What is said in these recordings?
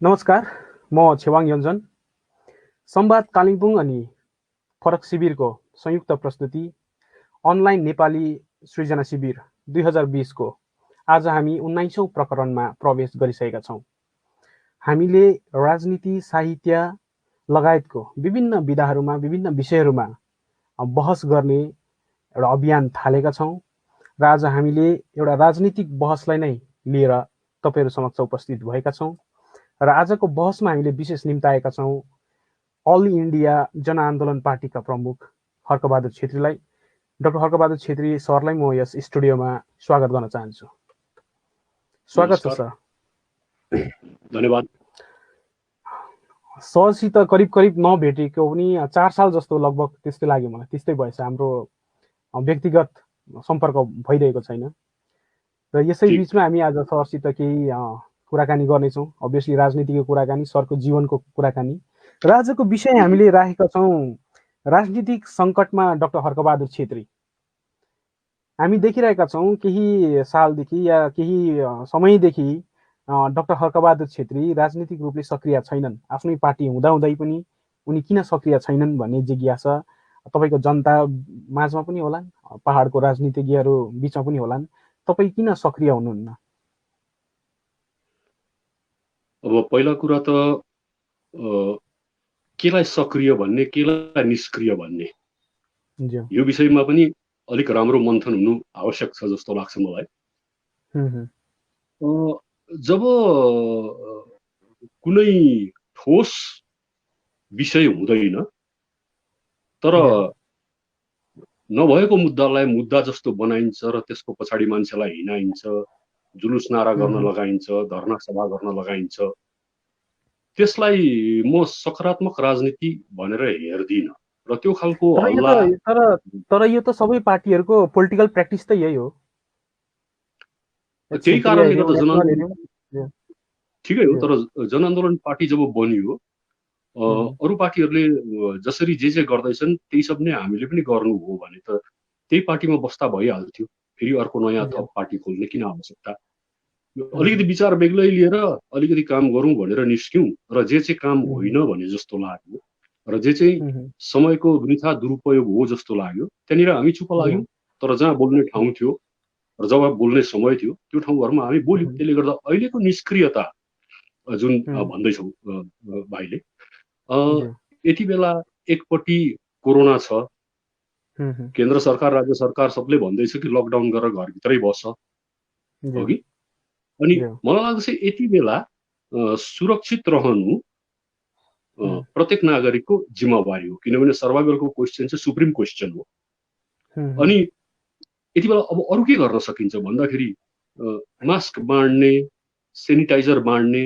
नमस्कार, म छेवाङ योन्जन। संवाद कालिम्पोङ अनि फरक शिविरको संयुक्त प्रस्तुति अनलाइन नेपाली सृजना शिविर 2020 को आज हामी 19औं प्रकरणमा प्रवेश गरिसकेका छौँ। हामीले राजनीति, साहित्य लगायतको विभिन्न विधाहरूमा, विभिन्न विषयहरूमा बहस गर्ने एउटा अभियान थालेका छौँ र आज हामीले एउटा राजनीतिक बहसलाई नै लिएर तपाईहरू समक्ष उपस्थित भएका छौँ र आजको बहसमा हामीले विशेष निम्ताएका छौँ अल इन्डिया जनआन्दोलन पार्टीका प्रमुख हर्कबहादुर छेत्रीलाई। डाक्टर हर्कबहादुर छेत्री सरलाई म यस स्टुडियोमा स्वागत गर्न चाहन्छु। स्वागत छ सर। धन्यवाद। सरसित करिब करिब नभेटेको पनि 4 साल जस्तो लगभग त्यस्तै लाग्यो मलाई, त्यस्तै भएछ। हाम्रो व्यक्तिगत सम्पर्क भइरहेको छैन र यसै बीचमा हामी आज सरसित केही कुराकानी गर्नेछौँ। अभियसली राजनीतिको कुराकानी, सरको जीवनको कुराकानी र आजको विषय हामीले राखेका छौँ राजनीतिक सङ्कटमा डाक्टर हर्कबहादुर छेत्री। हामी देखिरहेका छौँ केही सालदेखि या केही समयदेखि डाक्टर हर्कबहादुर छेत्री राजनीतिक रूपले सक्रिय छैनन्। आफ्नै पार्टी हुँदाहुँदै पनि उनी किन सक्रिय छैनन् भन्ने जिज्ञासा तपाईँको जनता माझमा पनि होलान्, पहाडको राजनीतिज्ञहरू बिचमा पनि होलान्। तपाईँ किन सक्रिय हुनुहुन्न? अब पहिला कुरा त केलाई सक्रिय भन्ने, केलाई निष्क्रिय भन्ने, यो विषयमा पनि अलिक राम्रो मन्थन हुनु आवश्यक छ जस्तो लाग्छ मलाई। जब कुनै ठोस विषय हुँदैन तर नभएको मुद्दालाई मुद्दा जस्तो बनाइन्छ र त्यसको पछाडि मान्छेलाई हिँडाइन्छ, जुलुस नारा गर्न लगाइन्छ, धरना सभा गर्न लगाइन्छ, त्यसलाई म सकारात्मक राजनीति भनेर हेर्दिनँ र त्यो खालको हल्ला। तर यो त सबै पार्टीहरूको पोलिटिकल प्र्याक्टिस त यही हो। त्यही कारणले गर्दा जनआन्दोलन ठिकै हो, तर जनआन्दोलन पार्टी जब बनियो अरू पार्टीहरूले जसरी जे गर्दैछन् त्यही सब नै हामीले पनि गर्नु हो भने त त्यही पार्टीमा बस्दा भइहाल्थ्यो। फेरि अर्को नयाँ थप पार्टी खोल्ने किन आवश्यकता? अलिकति विचार बेग्लै लिएर अलिकति काम गरौँ भनेर निस्क्यौँ र जे चाहिँ काम होइन भने जस्तो लाग्यो र जे चाहिँ समयको वृथा दुरुपयोग हो जस्तो लाग्यो त्यहाँनिर हामी चुप लाग्यौँ। तर जहाँ बोल्ने ठाउँ थियो र जब बोल्ने समय थियो त्यो ठाउँहरूमा हामी बोल्यौँ। त्यसले गर्दा अहिलेको निष्क्रियता जुन भन्दैछौँ भाइले, यति बेला एकपट्टि कोरोना छ, केन्द्र सरकार राज्य सरकार सबले भन्दैछ कि लकडाउन गरेर घरभित्रै बस्छ हो कि। अनि मलाई लाग्छ यति बेला सुरक्षित रहनु प्रत्येक नागरिकको जिम्मेवारी हो, किनभने सर्भाइभलको क्वेसन चाहिँ सुप्रिम क्वेसन हो। अनि यति बेला अब अरू के गर्न सकिन्छ भन्दाखेरि मास्क बाँड्ने, सेनिटाइजर बाँड्ने,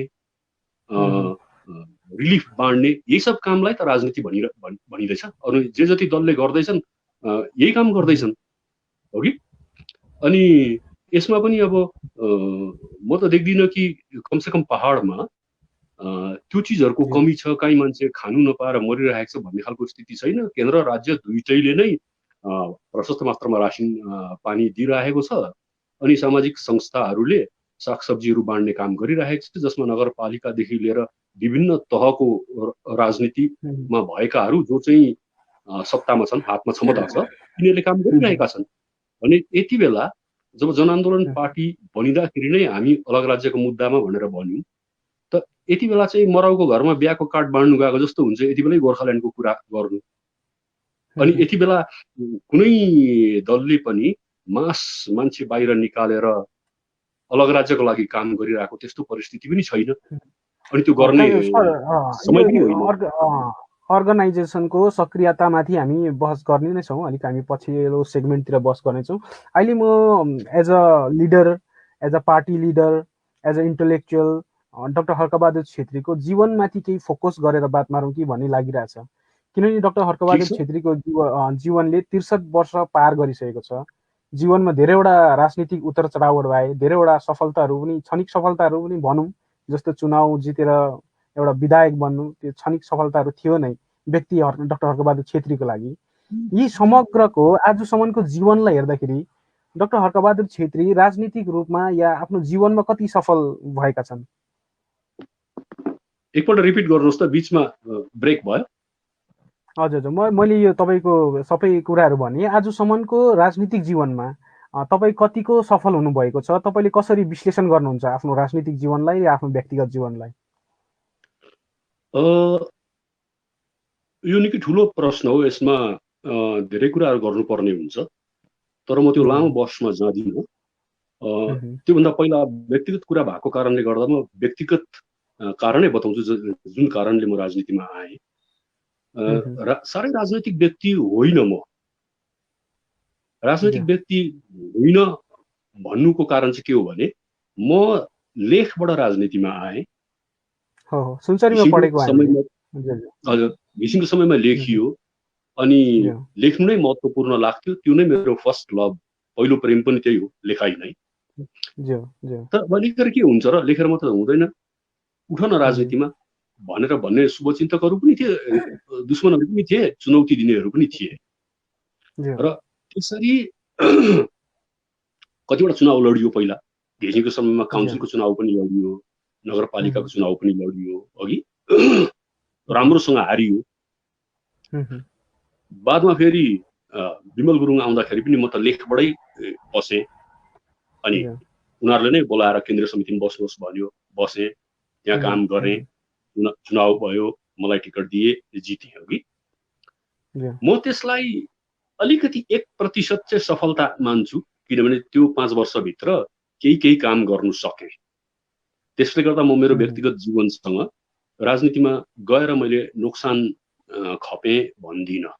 रिलिफ बाँड्ने, यही सब कामलाई त राजनीति भनिँदैछ। अनि जे जति दलले गर्दैछन् यही काम गर्दैछन् हो कि। अनि यसमा पनि अब म त देख्दिनँ कि कमसेकम पहाडमा त्यो चिजहरूको कमी छ, काहीँ मान्छे खानु नपाएर मरिरहेको छ भन्ने खालको स्थिति छैन। केन्द्र राज्य दुईटैले नै प्रशस्त मात्रामा रासिन पानी दिइरहेको छ। अनि सामाजिक संस्थाहरूले सागसब्जीहरू बाँड्ने काम गरिरहेको छ, जसमा नगरपालिकादेखि लिएर विभिन्न तहको राजनीतिमा भएकाहरू जो चाहिँ सत्तामा छन्, हातमा क्षमता छ, तिनीहरूले काम गरिरहेका छन्। अनि यति बेला जब जनआन्दोलन पार्टी बनिँदाखेरि नै हामी अलग राज्यको मुद्दामा भनेर भन्यौँ, त यति बेला चाहिँ मराउको घरमा बिहाको कार्ड बाँड्नु गएको जस्तो हुन्छ यति बेलै गोर्खाल्यान्डको कुरा गर्नु। अनि यति बेला कुनै दलले पनि मास मान्छे बाहिर निकालेर अलग राज्यको लागि काम गरिरहेको त्यस्तो परिस्थिति पनि छैन। अनि त्यो गर्ने समय पनि होइन। अर्गनाइजेसनको सक्रियतामाथि हामी बहस गर्ने नै छौँ। अलिक हामी पछिल्लो सेगमेन्टतिर बहस गर्नेछौँ। अहिले म as a leader, as a party leader, as a intellectual doctor Harkabahadur छेत्रीको जीवनमाथि केही फोकस गरेर बात मारौँ कि भन्ने लागिरहेछ। किनभने डाक्टर हर्कबहादुर छेत्रीको जीवनले 63 वर्ष पार गरिसकेको छ। जीवनमा धेरैवटा राजनीतिक उतार चढावहरू आए, धेरैवटा सफलताहरू पनि, क्षणिक सफलताहरू पनि भनौँ, जस्तो चुनाव जितेर एउटा विधायक बन्नु, त्यो क्षणिक सफलताहरू थियो नै व्यक्ति डाक्टर हर्कबहादुर छेत्रीको लागि। यी समग्रको आजसम्मको जीवनलाई हेर्दाखेरि डाक्टर हर्कबहादुर छेत्री राजनीतिक रूपमा या आफ्नो जीवनमा कति सफल भएका छन्? एकपल्ट रिपिट गर्नुहोस् त, बिचमा ब्रेक भयो। हजुर हजुर, मैले यो तपाईँको सबै कुराहरू भने। आजसम्मको राजनीतिक जीवनमा तपाईँ कतिको सफल हुनुभएको छ? तपाईँले कसरी विश्लेषण गर्नुहुन्छ आफ्नो राजनीतिक जीवनलाई या आफ्नो व्यक्तिगत जीवनलाई? यो निकै ठुलो प्रश्न हो। यसमा धेरै कुराहरू गर्नुपर्ने हुन्छ, तर म त्यो लामो बहसमा जाँदिनँ। त्योभन्दा पहिला व्यक्तिगत कुरा भएको कारणले गर्दा म व्यक्तिगत कारणै बताउँछु, जुन कारणले म राजनीतिमा आएँ। साह्रै राजनैतिक व्यक्ति होइन म। राजनैतिक व्यक्ति होइन भन्नुको कारण चाहिँ के हो भने, म लेखबाट राजनीतिमा आएँ। हजुर, घिसिङको समयमा लेखियो, अनि लेख्नु नै महत्त्वपूर्ण लाग्थ्यो। त्यो नै मेरो फर्स्ट लभ, पहिलो प्रेम पनि त्यही हो, लेखाइ नै। तर अलिकति के हुन्छ र, लेखेर मात्र हुँदैन, उठ न राजनीतिमा भनेर भन्ने शुभचिन्तकहरू पनि थिए, दुश्मनहरू पनि थिए, चुनौती दिनेहरू पनि थिए। र त्यसरी कतिवटा चुनाव लडियो। पहिला घिसिङको समयमा काउन्सिलको चुनाव पनि लडियो, नगरपालिकाको चुनाव पनि लडियो, अघि राम्रोसँग हारियो। बादमा फेरि विमल गुरुङ आउँदाखेरि पनि म त लेखबाटै बसेँ। अनि उनीहरूले नै बोलाएर केन्द्रीय समितिमा बस्नुहोस् भन्यो, बसेँ, त्यहाँ काम गरेँ, चुनाव भयो, मलाई टिकट दिए, जितेँ। अघि म त्यसलाई अलिकति 1% चाहिँ सफलता मान्छु, किनभने त्यो 5 वर्षभित्र केही काम गर्नु सकेँ। त्यसले गर्दा म मेरो व्यक्तिगत जीवनसँग राजनीतिमा गएर मैले नोक्सान खपेँ भन्दिनँ।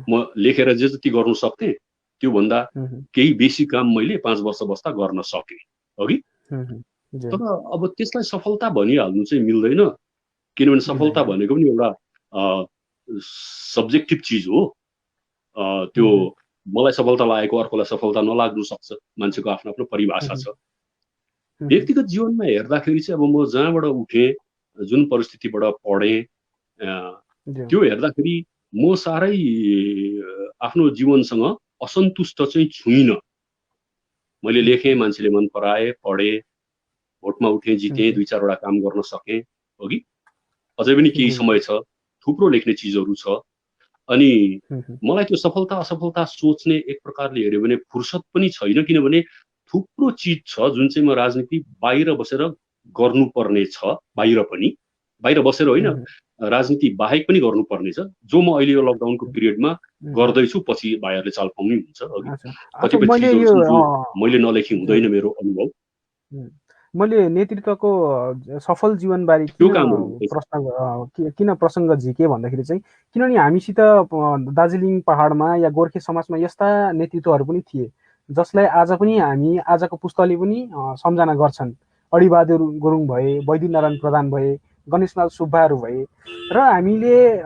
म लेखेर जे जति गर्नु सक्थेँ त्योभन्दा केही बेसी काम मैले 5 वर्ष बस्दा गर्न सकेँ। अघि तर अब त्यसलाई सफलता भनिहाल्नु चाहिँ मिल्दैन, किनभने सफलता भनेको पनि एउटा सब्जेक्टिभ चिज हो। त्यो मलाई सफलता लागेको अर्कोलाई सफलता नलाग्नु सक्छ, मान्छेको आफ्नो आफ्नो परिभाषा छ। व्यक्तिगत जीवनमा हेर्दाखेरि चाहिँ अब म जहाँबाट उठेँ, जुन परिस्थितिबाट पढेँ, त्यो हेर्दाखेरि म साह्रै आफ्नो जीवनसँग असन्तुष्ट चाहिँ छुइनँ। मैले लेखेँ, मान्छेले मन पराए, पढेँ, भोटमा उठेँ, जितेँ, 2-4वटा काम गर्न सकेँ। अघि अझै पनि केही समय छ, थुप्रो लेख्ने चिजहरू छ। अनि मलाई त्यो सफलता असफलता सोच्ने एक प्रकारले हेऱ्यो भने फुर्सद पनि छैन, किनभने थुप्रो चिज छ जुन चाहिँ म राजनीति बाहिर बसेर गर्नुपर्ने छ। बाहिर बसेर होइन, राजनीति बाहेक पनि गर्नुपर्ने छ, जो म अहिले यो लकडाउनको पिरियडमा गर्दैछु। पछि भाइहरूले चाल पाउनै हुन्छ। कतिपय चिजहरू मैले नलेखी हुँदैन मेरो अनुभव। मैले नेतृत्वको सफल जीवनबारे किन प्रसङ्ग झिकेँ भन्दाखेरि चाहिँ, किनभने हामीसित दार्जिलिङ पहाडमा या गोर्खे समाजमा यस्ता नेतृत्वहरू पनि थिए जसलाई आज पनि हामी, आजको पुस्ताले पनि सम्झना गर्छन्। अडिबहादुर गुरुङ भए, वैद्यनारायण प्रधान भए, गणेशलाल सुब्बाहरू भए, र हामीले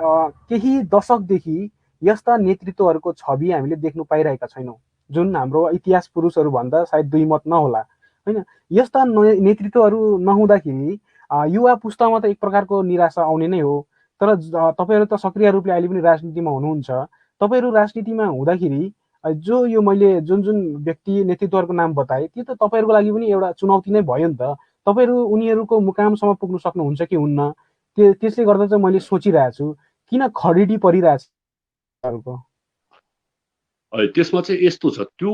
केही दशकदेखि यस्ता नेतृत्वहरूको छवि हामीले देख्नु पाइरहेका छैनौँ, जुन हाम्रो इतिहास पुरुषहरू भन्दा सायद दुई मत नहोला, होइन? यस्ता नेतृत्वहरू नहुँदाखेरि युवा पुस्तामा त एक प्रकारको निराशा आउने नै हो। तर तपाईँहरू त सक्रिय रूपले अहिले पनि राजनीतिमा हुनुहुन्छ। तपाईँहरू राजनीतिमा हुँदाखेरि जो यो मैले जुन व्यक्ति नेतृत्वहरूको नाम बताएँ, त्यो त तपाईँहरूको लागि पनि एउटा चुनौती नै भयो नि त। तपाईँहरू उनीहरूको मुकामसम्म पुग्न सक्नुहुन्छ कि हुन्न, त्यसले गर्दा चाहिँ मैले सोचिरहेको छु, किन खडेडी परिरहेछ। त्यसमा चाहिँ यस्तो छ, त्यो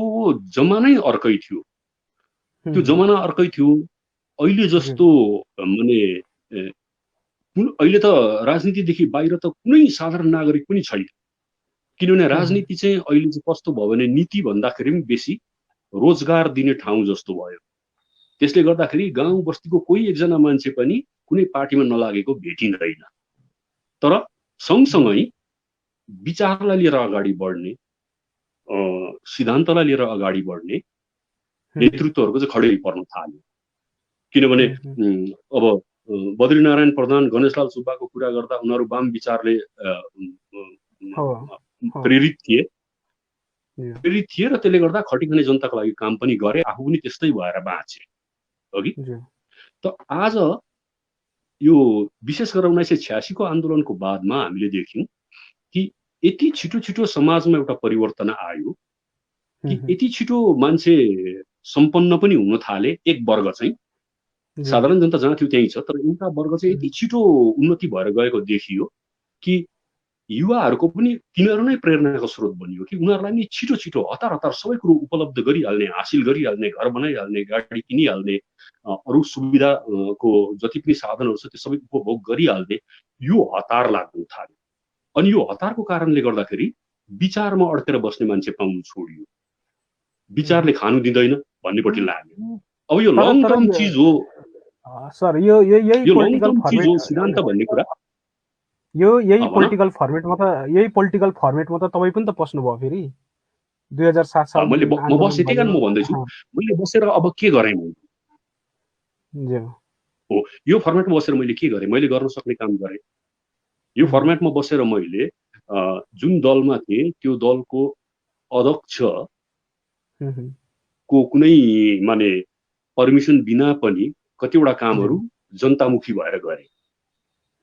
जमानै अर्कै थियो। त्यो जमाना अर्कै थियो। अहिले जस्तो माने अहिले त राजनीतिदेखि बाहिर त कुनै साधारण नागरिक पनि छैन, किनभने राजनीति चाहिँ अहिले चाहिँ कस्तो भयो भने नीति भन्दाखेरि पनि बेसी रोजगार दिने ठाउँ जस्तो भयो। त्यसले गर्दाखेरि गाउँ बस्तीको कोही एकजना मान्छे पनि कुनै पार्टीमा नलागेको भेटिँदैन। तर सँगसँगै विचारलाई लिएर अगाडि बढ्ने, सिद्धान्तलाई लिएर अगाडि बढ्ने नेतृत्वहरूको चाहिँ खडेरी पर्न थाल्यो। किनभने अब बद्रीनारायण प्रधान, गणेशलाल सुब्बाको कुरा गर्दा उनीहरू वाम विचारले प्रेरित थिए र त्यसले गर्दा खटिखाने जनताको लागि काम पनि गरे, आफू पनि त्यस्तै भएर बाँचे। अघि त आज यो विशेष गरेर 1986 को आन्दोलनको बादमा हामीले देख्यौँ कि यति छिटो समाजमा एउटा परिवर्तन आयो कि यति छिटो मान्छे सम्पन्न पनि हुन थाले। एक वर्ग चाहिँ साधारण जनता जहाँ थियो त्यही छ, तर एउटा वर्ग चाहिँ यति छिटो उन्नति भएर गएको देखियो कि युवाहरूको पनि तिनीहरू नै प्रेरणाको स्रोत बनियो कि उनीहरूलाई नि छिटो छिटो हतार हतार सबै कुरो उपलब्ध गरिहाल्ने, हासिल गरिहाल्ने, घर बनाइहाल्ने, गाडी किनिहाल्ने, अरू सुविधाको जति पनि साधनहरू छ त्यो सबै उपभोग गरिहाल्ने यो हतार लाग्नु थाल्यो। अनि यो हतारको कारणले गर्दाखेरि विचारमा अड्केर बस्ने मान्छे पाउनु छोडियो, विचारले खानु दिँदैन भन्नेपट्टि लाग्यो। अब यो लङ टर्म चिज हो सर, यो यही यो लङ पोलिटिकल टर्म चिज हो फर्मेट, सिद्धान्त भन्ने कुरा यही पोलिटिकल फर्मेटमा त तपाईँ पनि त पस्नुभयो फेरि 2007 साल मैले म बसेँ, त्यही कारण म भन्दैछु मैले बसेर अब के गरेँ हो, यो फर्मेटमा बसेर मैले के गरेँ, मैले गर्न सक्ने काम गरेँ। यो फर्मेटमा बसेर मैले जुन दलमा थिएँ त्यो दलको अध्यक्ष को कुनै माने पर्मिसन बिना पनि कतिवटा कामहरू जनतामुखी भएर गरे।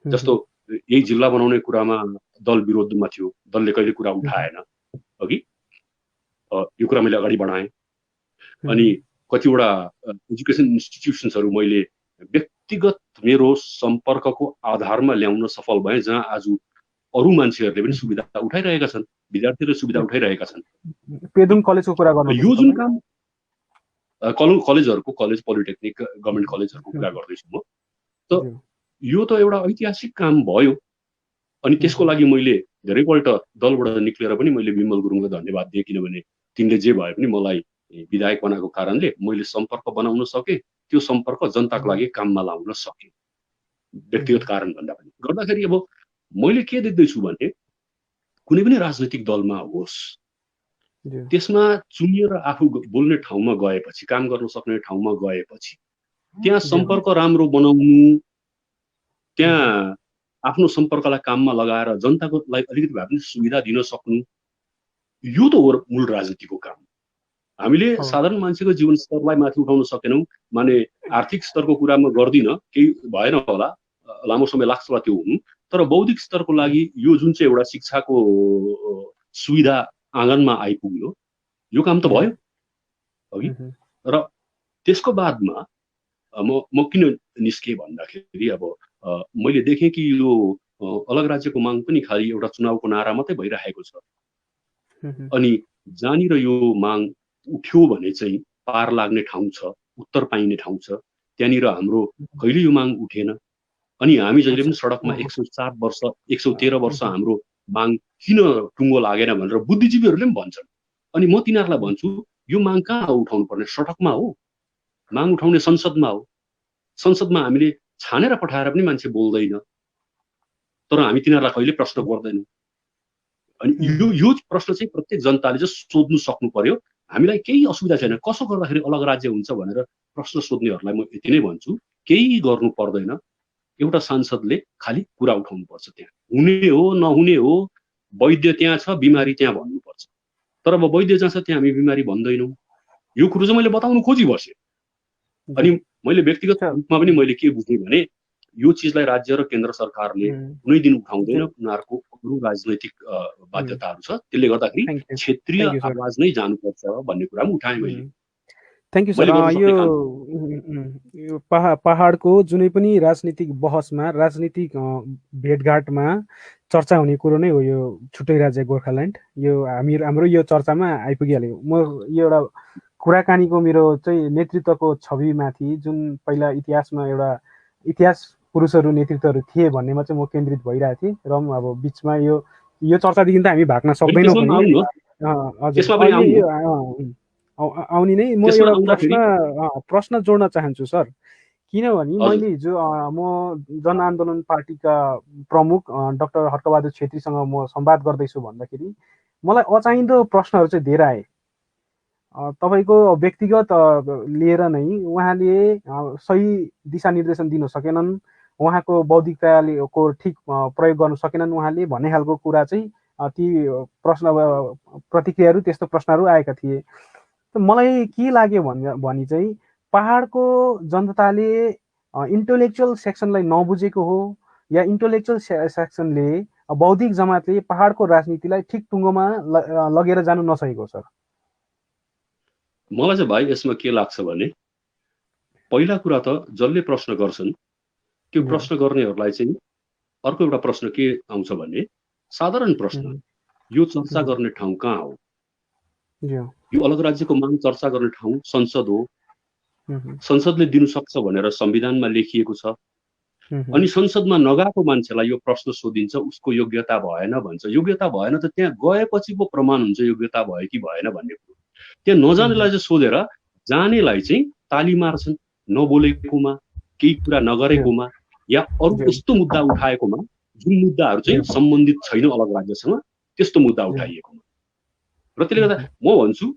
जस्तो यही जिल्ला बनाउने कुरामा दल विरोधमा थियो, दलले कहिले कुरा उठाएन अघि, यो कुरा मैले अगाडि बढाएँ। अनि कतिवटा एजुकेसन इन्स्टिट्युसन्सहरू मैले व्यक्तिगत मेरो सम्पर्कको आधारमा ल्याउन सफल भएँ, जहाँ आज अरू मान्छेहरूले पनि सुविधा उठाइरहेका छन्, विद्यार्थीहरूले सुविधा उठाइरहेका छन्। पेदुङ कलेजको कुरा गर्नु, यो जुन काम कलेजहरूको, कलेज पोलिटेक्निक गभर्मेन्ट कलेजहरूको कुरा गर्दैछु म, त यो त एउटा ऐतिहासिक काम भयो। अनि त्यसको लागि मैले धेरैपल्ट दलबाट निक्लेर पनि मैले विमल गुरुङलाई धन्यवाद दिएँ, किनभने तिनले जे भए पनि मलाई विधायक बनाएको कारणले मैले सम्पर्क बनाउन सकेँ, त्यो सम्पर्क जनताको लागि काममा लाउन सकेँ, व्यक्तिगत कारण भन्दा पनि। गर्दाखेरि अब मैले के देख्दैछु भने कुनै पनि राजनैतिक दलमा होस्, त्यसमा चुनिएर आफू बोल्ने ठाउँमा गएपछि, काम गर्न सक्ने ठाउँमा गएपछि त्यहाँ सम्पर्क राम्रो बनाउनु, त्यहाँ आफ्नो सम्पर्कलाई काममा लगाएर जनताको लागि अलिकति भए पनि सुविधा दिन सक्नु, यो त हो मूल राजनीतिको काम। हामीले साधारण मान्छेको जीवन स्तरलाई माथि उठाउन सकेनौँ, माने आर्थिक स्तरको कुरामा गर्दिन, केही भएन होला, लामो समय लाग्छ होला त्यो हुनु, तर बौद्धिक स्तरको लागि यो जुन चाहिँ एउटा शिक्षाको सुविधा आँगनमा आइपुग्यो, यो काम त भयो अघि। र त्यसको बादमा म किन निस्केँ भन्दाखेरि अब मैले देखेँ कि यो अलग राज्यको माग पनि खालि एउटा चुनावको नारा मात्रै भइरहेको छ। अनि जहाँनिर यो माग उठ्यो भने चाहिँ पार लाग्ने ठाउँ छ, उत्तर पाइने ठाउँ छ, त्यहाँनिर हाम्रो कहिले यो माग उठेन। अनि हामी जहिले पनि सडकमा 107 वर्ष 113 वर्ष हाम्रो माग किन टुङ्गो लागेन भनेर बुद्धिजीवीहरूले पनि भन्छन्। अनि म तिनीहरूलाई भन्छु, यो माग कहाँ उठाउनु पर्ने? सडकमा हो, माग उठाउने संसदमा हो। संसदमा हामीले छानेर पठाएर पनि मान्छे बोल्दैन, तर हामी तिनीहरूलाई कहिले प्रश्न गर्दैनौँ। अनि यो प्रश्न चाहिँ प्रत्येक जनताले चाहिँ सोध्नु सक्नु पर्यो। हामीलाई केही असुविधा छैन, कसो गर्दाखेरि अलग राज्य हुन्छ भनेर प्रश्न सोध्नेहरूलाई म यति नै भन्छु, केही गर्नु पर्दैन। एउटा सांसदले खालि कुरा उठाउनु पर्छ, त्यहाँ हुने हो नहुने हो, वैद्य त्यहाँ छ, बिमारी त्यहाँ भन्नुपर्छ। तर अब वैद्य जहाँ छ त्यहाँ हामी बिमारी भन्दैनौँ। यो कुरो चाहिँ मैले बताउनु खोजी बसेँ। अनि मैले व्यक्तिगत रूपमा पनि मैले के बुझेँ भने यो चिजलाई राज्य र केन्द्र सरकारले कुनै दिन उठाउँदैन, उनीहरूको अरू राजनैतिक बाध्यताहरू छ, त्यसले गर्दाखेरि क्षेत्रीय आवाज नै जानुपर्छ भन्ने कुरा पनि उठाएँ मैले। Thank you sir. यो पहाडको जुनै पनि राजनीतिक बहसमा, राजनीतिक भेटघाटमा चर्चा हुने कुरो नै हो यो छुट्टै राज्य गोर्खाल्यान्ड। यो हाम्रो यो चर्चामा आइपुगिहाल्यो। म यो एउटा कुराकानीको मेरो चाहिँ नेतृत्वको छविमाथि, जुन पहिला इतिहासमा एउटा इतिहास पुरुषहरू नेतृत्वहरू थिए भन्नेमा चाहिँ म केन्द्रित भइरहेको थिएँ। र अब बिचमा यो चर्चादेखि त हामी भाग्न सक्दैनौँ पनि। आउने नै म एउटा प्रश्न जोड्न चाहन्छु सर, किनभने मैले हिजो म जनआन्दोलन पार्टीका प्रमुख डाक्टर हर्कबहादुर छेत्रीसँग म संवाद गर्दैछु भन्दाखेरि मलाई अचाहिँदो प्रश्नहरू चाहिँ धेरै आए। तपाईँको व्यक्तिगत लिएर नै उहाँले सही दिशानिर्देशन दिन सकेनन्, उहाँको बौद्धिकताको ठिक प्रयोग गर्न सकेनन् उहाँले भन्ने खालको कुरा चाहिँ ती प्रश्न प्रतिक्रियाहरू, त्यस्तो प्रश्नहरू आएका थिए। मलाई के लाग्यो भने चाहिँ पहाडको जनताले इन्टेलेक्चुअल सेक्सनलाई नबुझेको हो, या इन्टेलेक्चुअल सेक्सनले बौद्धिक जमातले पहाडको राजनीतिलाई ठिक टुङ्गोमा लगेर जानु नसकेको सर। मलाई चाहिँ भाइ यसमा के लाग्छ भने पहिला कुरा त जसले प्रश्न गर्छन् त्यो प्रश्न गर्नेहरूलाई चाहिँ अर्को एउटा प्रश्न के आउँछ भने साधारण प्रश्न, यो चर्चा गर्ने ठाउँ कहाँ हो? यो अलग राज्यको माग चर्चा गर्ने ठाउँ संसद हो। संसदले दिनु सक्छ भनेर संविधानमा लेखिएको छ। अनि संसदमा नगएको मान्छेलाई यो प्रश्न सोधिन्छ, उसको योग्यता भएन भन्छ। योग्यता भएन त त्यहाँ गएपछि पो प्रमाण हुन्छ योग्यता भयो कि भएन भन्ने कुरो। त्यहाँ नजानेलाई चाहिँ सोधेर जानेलाई चाहिँ ताली मार्छन्, नबोलेकोमा, केही कुरा नगरेकोमा या अरू यस्तो मुद्दा उठाएकोमा जुन मुद्दाहरू चाहिँ सम्बन्धित छैन अलग राज्यसँग, त्यस्तो मुद्दा उठाइएकोमा। र त्यसले गर्दा म भन्छु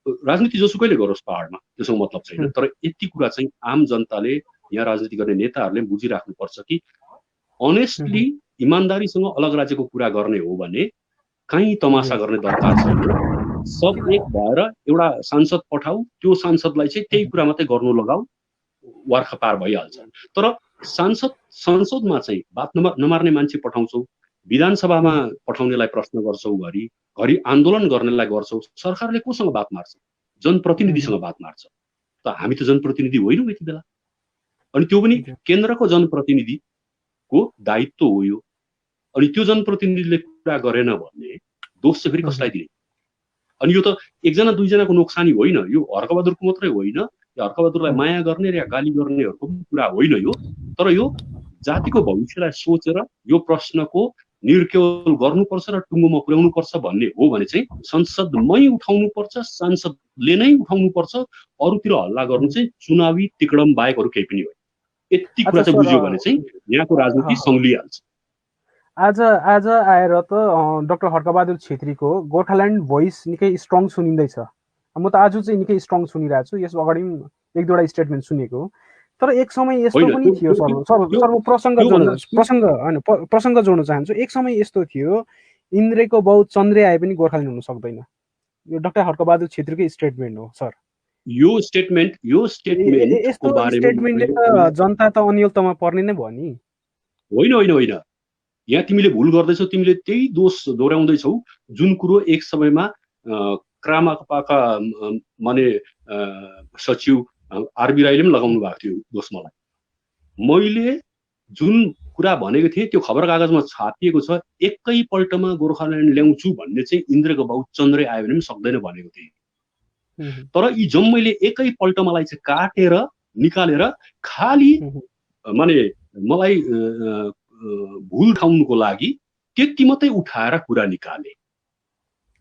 राजनीति जोसुकैले गरोस् पहाडमा, त्यसको मतलब छैन। तर यति कुरा चाहिँ आम जनताले, यहाँ राजनीति गर्ने नेताहरूले बुझिराख्नुपर्छ कि अनेस्टली इमान्दारीसँग अलग राज्यको कुरा गर्ने हो भने कहीँ तमासा गर्ने दरकार छैन। सब एक भएर एउटा सांसद पठाऊ, त्यो सांसदलाई चाहिँ त्यही कुरा मात्रै गर्नु लगाऊ, वार्खा पार भइहाल्छ। तर संसदमा चाहिँ बात नमार्ने मान्छे पठाउँछौ, विधानसभामा पठाउनेलाई प्रश्न गर्छौ, घरि आन्दोलन गर्नेलाई गर्छौ, सरकारले कोसँग बात मार्छ? जनप्रतिनिधिसँग बात मार्छ। त हामी त जनप्रतिनिधि होइनौँ यति बेला। अनि त्यो पनि केन्द्रको जनप्रतिनिधिको दायित्व हो यो। अनि त्यो जनप्रतिनिधिले कुरा गरेन भने दोष चाहिँ फेरि कसलाई दिने? अनि यो त एकजना दुईजनाको नोक्सानी होइन, यो हर्कबहादुरको मात्रै होइन, या हर्कबहादुरलाई माया गर्ने या गाली गर्नेहरूको कुरा होइन यो। तर यो जातिको भविष्यलाई सोचेर यो प्रश्नको निर्केल गर्नुपर्छ र टुङ्गोमा पुर्याउनुपर्छ भन्ने हो भने चाहिँ संसदमै उठाउनुपर्छ, सांसदले नै उठाउनुपर्छ। अरूतिर हल्ला गर्नु चाहिँ चुनावी तिकडम बाहेक अरू केही पनि होइन। यति कुरा चाहिँ बुझ्यो भने चाहिँ यहाँको राजनीति सङ्लिहाल्छ। आज आएर त डाक्टर हर्कबहादुर छेत्रीको गोर्खाल्यान्ड भोइस निकै स्ट्रङ सुनिँदैछ। म त आज चाहिँ निकै स्ट्रङ सुनिरहेको छु। यस अगाडि एक दुईवटा स्टेटमेन्ट सुनेको। तर एक समय यस्तो पनि थियो, प्रसङ्ग जोड्न चाहन्छु। एक समय यस्तो थियो, इन्द्रेको बाउ चन्द्रे आए पनि गोर्खाल्यान्ड हुन सक्दैन। यो डाक्टर हर्कबहादुर छेत्रीकै स्टेटमेन्ट हो सर। यो स्टेटमेन्टले त जनता त अन्यलतामा पर्ने नै भयो नि। होइन, यहाँ तिमीले भुल गर्दैछौ। तिमीले त्यही दोष दोहोऱ्याउँदैछौ जुन कुरो एक समयमा क्रामापाका माने सचिव आरबी राईले पनि लगाउनु भएको थियो दोष मलाई। मैले जुन कुरा भनेको थिएँ त्यो खबर कागजमा छापिएको छ, एकैपल्टमा गोर्खाल्यान्ड ल्याउँछु भन्ने चाहिँ इन्द्रको बाउ चन्द्रे आयो भने पनि सक्दैन भनेको थिएँ। तर यी जम्मैले एकैपल्ट मलाई चाहिँ काटेर निकालेर खाली माने मलाई भुल ठाउनुको लागि त्यति मात्रै उठाएर कुरा निकाले।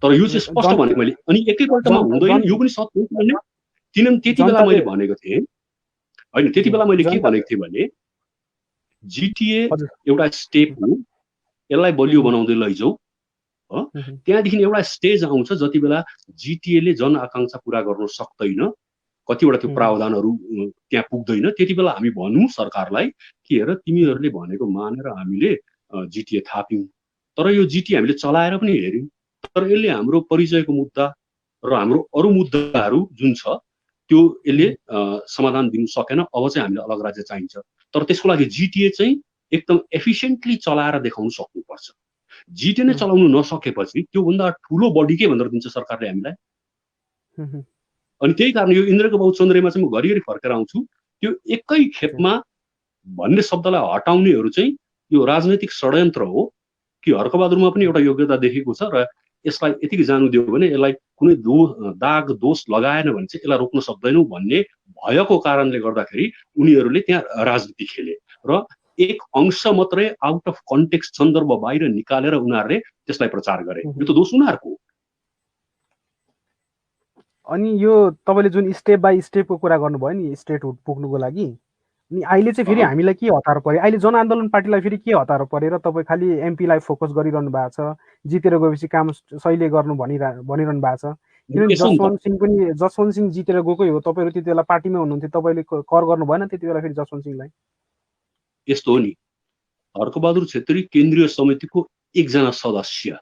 तर यो चाहिँ स्पष्ट भने मैले, अनि एकैपल्टमा हुँदैन, यो पनि सत्य होइन। त्यति बेला मैले भनेको थिएँ होइन, त्यति बेला मैले के भनेको थिएँ भने जिटिए एउटा स्टेप हो, यसलाई बलियो बनाउँदै लैजाऊ। त्यहाँदेखि एउटा स्टेज आउँछ जति बेला जिटिएले जनआकाङ्क्षा पुरा गर्न सक्दैन, कतिवटा त्यो प्रावधानहरू त्यहाँ पुग्दैन, त्यति बेला हामी भनौँ सरकारलाई कि हेर तिमीहरूले भनेको मानेर हामीले जिटिए थाप्यौँ। तर यो जिटिए हामीले चलाएर पनि हेऱ्यौँ, तर यसले हाम्रो परिचयको मुद्दा र हाम्रो अरू मुद्दाहरू जुन छ त्यो यसले समाधान दिन सकेन। अब चाहिँ हामीले अलग राज्य चाहिन्छ। तर त्यसको लागि जिटिए चाहिँ एकदम एफिसिएन्टली चलाएर देखाउन सक्नुपर्छ। जिटिए नै चलाउनु नसकेपछि त्योभन्दा ठुलो बडी के भनेर दिन्छ सरकारले हामीलाई? अनि त्यही कारण यो इन्द्रको बाउ चन्द्रेमा चाहिँ म घरिघरि फर्केर आउँछु। त्यो एकै खेपमा भन्ने शब्दलाई हटाउनेहरू चाहिँ यो राजनैतिक षड्यन्त्र हो कि हर्कबहादुरमा पनि एउटा योग्यता देखेको छ र यसलाई यतिकै जानु दियो भने यसलाई कुनै दाग दोष लगाएन भने चाहिँ यसलाई रोक्न सक्दैनौँ भन्ने भएको कारणले गर्दाखेरि उनीहरूले त्यहाँ राजनीति खेले र एक अंश मात्रै आउट अफ कन्टेक्स्ट सन्दर्भ बाहिर निकालेर उनीहरूले त्यसलाई प्रचार गरे। यो त दोष उनीहरूको। अनि यो तपाईँले जुन स्टेप बाई स्टेपको कुरा गर्नुभयो नि स्टेटहुड पुग्नुको लागि, अनि अहिले चाहिँ फेरि हामीलाई के हतार पर्यो? अहिले जनआन्दोलन पार्टीलाई फेरि के हतार परेर तपाईँ खालि एमपीलाई फोकस गरिरहनु भएको छ, जितेर गएपछि काम सहिले गर्नु भनिरहनु भएको छ। किनभने जसवन्त सिंह जितेर गएकै हो, तपाईँहरू त्यति बेला पार्टीमा हुनुहुन्थ्यो, तपाईँले कर गर्नु भएन त्यति बेला फेरि जसवन्त सिंहलाई? यस्तो हो नि, हर्कबहादुर छेत्री केन्द्रीय समितिको एकजना सदस्य,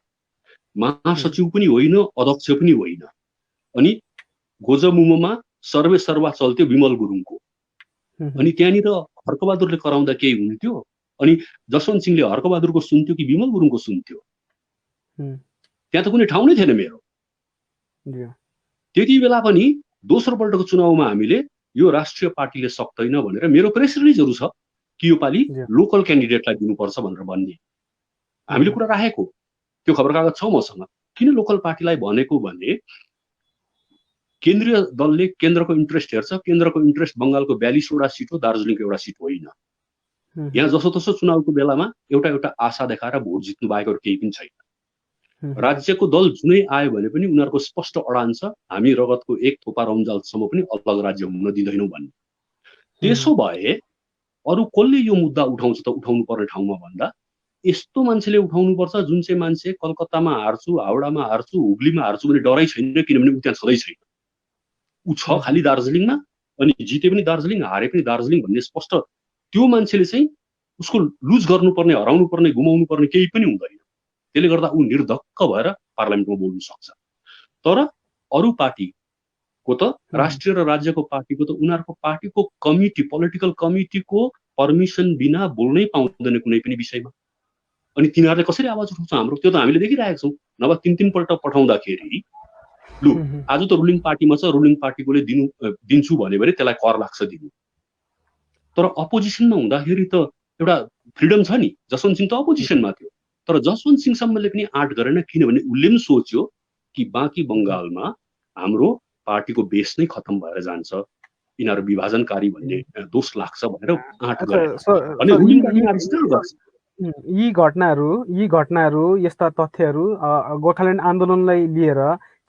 महासचिव पनि होइन, अध्यक्ष पनि होइन। अनि गोजमुमोमा सर्वे सर्वा चल्थ्यो विमल गुरुङको। अनि त्यहाँनिर हर्कबहादुरले कराउँदा केही हुन्थ्यो? अनि जसवन्त सिंहले हर्कबहादुरको सुन्थ्यो कि विमल गुरुङको सुन्थ्यो? त्यहाँ त कुनै ठाउँ नै थिएन मेरो। त्यति बेला पनि दोस्रो पल्टको चुनावमा हामीले यो राष्ट्रिय पार्टीले सक्दैन भनेर मेरो प्रेस रिलिजहरू छ कि यो पालि लोकल क्यान्डिडेटलाई दिनुपर्छ भनेर भन्ने हामीले कुरा राखेको त्यो खबर कागज छ मसँग। किन लोकल पार्टीलाई भनेको भने केन्द्रीय दलले केन्द्रको इन्ट्रेस्ट हेर्छ, केन्द्रको इन्ट्रेस्ट बङ्गालको 42 वटा सिट हो, दार्जिलिङको एउटा सिट होइन। यहाँ जसोतसो चुनावको बेलामा एउटा एउटा आशा देखाएर भोट जित्नु बाहेक अरू केही पनि छैन। राज्यको दल जुनै आयो भने पनि उनीहरूको स्पष्ट अडान छ, हामी रगतको एक थोपा रमजालसम्म पनि अलग राज्य हुन दिँदैनौँ भन्ने। त्यसो भए अरू कसले यो मुद्दा उठाउँछ त उठाउनु पर्ने ठाउँमा भन्दा यस्तो मान्छेले उठाउनुपर्छ जुन चाहिँ मान्छे कलकत्तामा हार्छु, हावडामा हार्छु, हुगलीमा हार्छु भने डरै छैन, किनभने उ त्यहाँ छँदै छैन। ऊ छ खालि दार्जिलिङमा, अनि जिते पनि दार्जिलिङ, हारे पनि दार्जिलिङ भन्ने स्पष्ट। त्यो मान्छेले चाहिँ उसको लुज गर्नुपर्ने, हराउनु पर्ने, गुमाउनु पर्ने केही पनि हुँदैन। त्यसले गर्दा ऊ निर्धक्क भएर पार्लियामेन्टमा बोल्न सक्छ। तर अरू पार्टीको त राष्ट्रिय र राज्यको पार्टीको त उनीहरूको पार्टीको कमिटी, पोलिटिकल कमिटीको पर्मिसन बिना बोल्नै पाउँदैन कुनै पनि विषयमा। अनि तिनीहरूले कसरी आवाज उठाउँछ हाम्रो, त्यो त हामीले देखिरहेका छौँ। नभए 3 पल्ट पठाउँदाखेरि लु आज त रुलिङ पार्टीमा छ, रुलिङ पार्टीकोले दिन्छु भन्यो भने त्यसलाई कर लाग्छ दिनु। तर अपोजिसनमा हुँदाखेरि त एउटा फ्रिडम छ नि। जसवन्त सिंह त अपोजिसनमा थियो, तर जसवन्त सिंहसम्मले पनि आँट गरेन, किनभने उसले पनि सोच्यो कि बाँकी बङ्गालमा हाम्रो पार्टीको बेस नै खतम भएर जान्छ, यिनीहरू विभाजनकारी भन्ने दोष लाग्छ भनेर आँट गरेन। अनि रुलिङ पार्टीमा गर्छ। यी घटनाहरू यस्ता तथ्यहरू गोर्खाल्यान्ड आन्दोलनलाई लिएर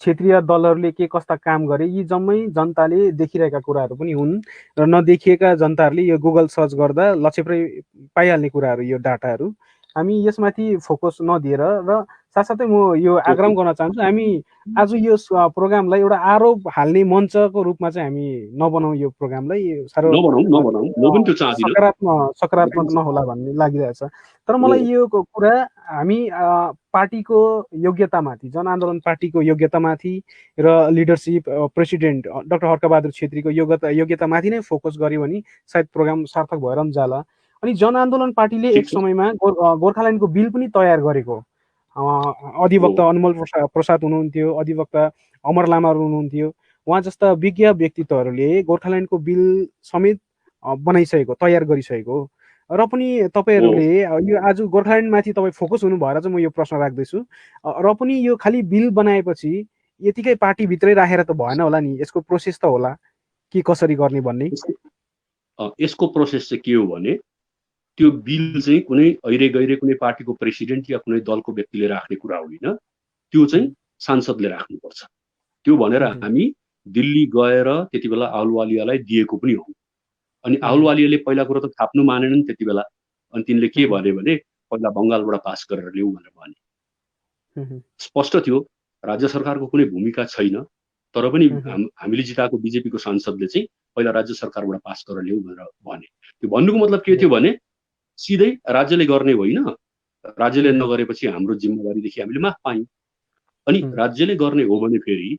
क्षेत्रीय दलहरूले के कस्ता काम गरे यी जम्मै जनताले देखिरहेका कुराहरू पनि हुन् र नदेखिएका जनताहरूले यो गुगल सर्च गर्दा लक्षेप्रै पाइहाल्ने कुराहरू, यो डाटाहरू। हामी यसमाथि फोकस नदिएर र साथसाथै म यो आग्रह गर्न चाहन्छु, हामी आज यो प्रोग्रामलाई एउटा आरोप हाल्ने मञ्चको रूपमा चाहिँ हामी नबनाउँ। यो प्रोग्रामलाई साह्रो सकारात्मक नहोला भन्ने लागिरहेछ। तर मलाई यो कुरा हामी पार्टीको योग्यतामाथि, जनआन्दोलन पार्टीको योग्यतामाथि र लिडरसिप प्रेसिडेन्ट डाक्टर हर्कबहादुर छेत्रीको योग्यतामाथि नै फोकस गऱ्यो भने सायद प्रोग्राम सार्थक भएर पनि जाला। अनि जनआन्दोलन पार्टीले एक समयमा गोर्खाल्यान्डको बिल पनि तयार गरेको, अधिवक्ता अनमोल प्रसाद हुनुहुन्थ्यो, अधिवक्ता अमर लामा हुनुहुन्थ्यो, उहाँ जस्ता विज्ञ व्यक्तित्वहरूले गोर्खाल्यान्डको बिल समेत बनाइसकेको, तयार गरिसकेको। र पनि तपाईँहरूले यो आज गोर्खाल्यान्डमाथि तपाईँ फोकस हुनु भएर चाहिँ म यो प्रश्न राख्दैछु। र पनि यो खालि बिल बनाएपछि यतिकै पार्टीभित्रै राखेर त भएन होला नि, यसको प्रोसेस त होला के कसरी गर्ने भन्ने। यसको प्रोसेस चाहिँ के हो भने त्यो बिल चाहिँ कुनै अहिले गइरे कुनै पार्टीको प्रेसिडेन्ट या कुनै दलको व्यक्तिले राख्ने कुरा होइन, त्यो चाहिँ सांसदले राख्नुपर्छ। त्यो भनेर हामी दिल्ली गएर त्यति बेला अहलुवालियालाई दिएको पनि हो। अनि अहलुवालियाले पहिला कुरो त थाप्नु मानेनन् त्यति बेला। अनि तिनले के भने पहिला बङ्गालबाट पास गरेर ल्याऊ भनेर भने। स्पष्ट थियो राज्य सरकारको कुनै भूमिका छैन, तर पनि हामीले जिताएको बिजेपीको सांसदले चाहिँ पहिला राज्य सरकारबाट पास गरेर ल्याऊ भनेर भने। त्यो भन्नुको मतलब के थियो भने सिधै राज्यले गर्ने होइन, राज्यले नगरेपछि हाम्रो जिम्मेवारीदेखि हामीले माफ पायौँ। अनि राज्यले गर्ने हो भने फेरि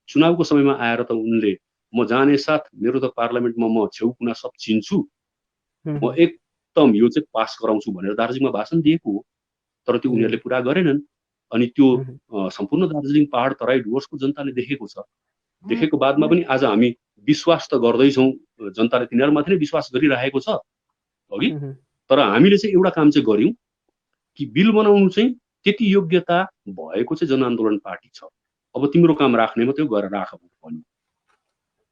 चुनावको समयमा आएर त उनले म जाने साथ मेरो त पार्लियामेन्टमा म छेउ कुना सब चिन्छु, म एकदम यो चाहिँ पास गराउँछु भनेर दार्जिलिङमा भाषण दिएको हो। तर त्यो उनीहरूले पुरा गरेनन्। अनि त्यो सम्पूर्ण दार्जिलिङ पहाड तराई डुवर्सको जनताले देखेको छ। देखेको बादमा पनि आज हामी विश्वास त गर्दैछौँ, जनताले तिनीहरूमाथि नै विश्वास गरिरहेको छ अघि। तर हामीले चाहिँ एउटा काम चाहिँ गर्यौँ कि बिल बनाउनु चाहिँ त्यति योग्यता भएको चाहिँ जनआन्दोलन पार्टी छ, अब तिम्रो काम राख्ने मात्रै गएर राख भन्नु।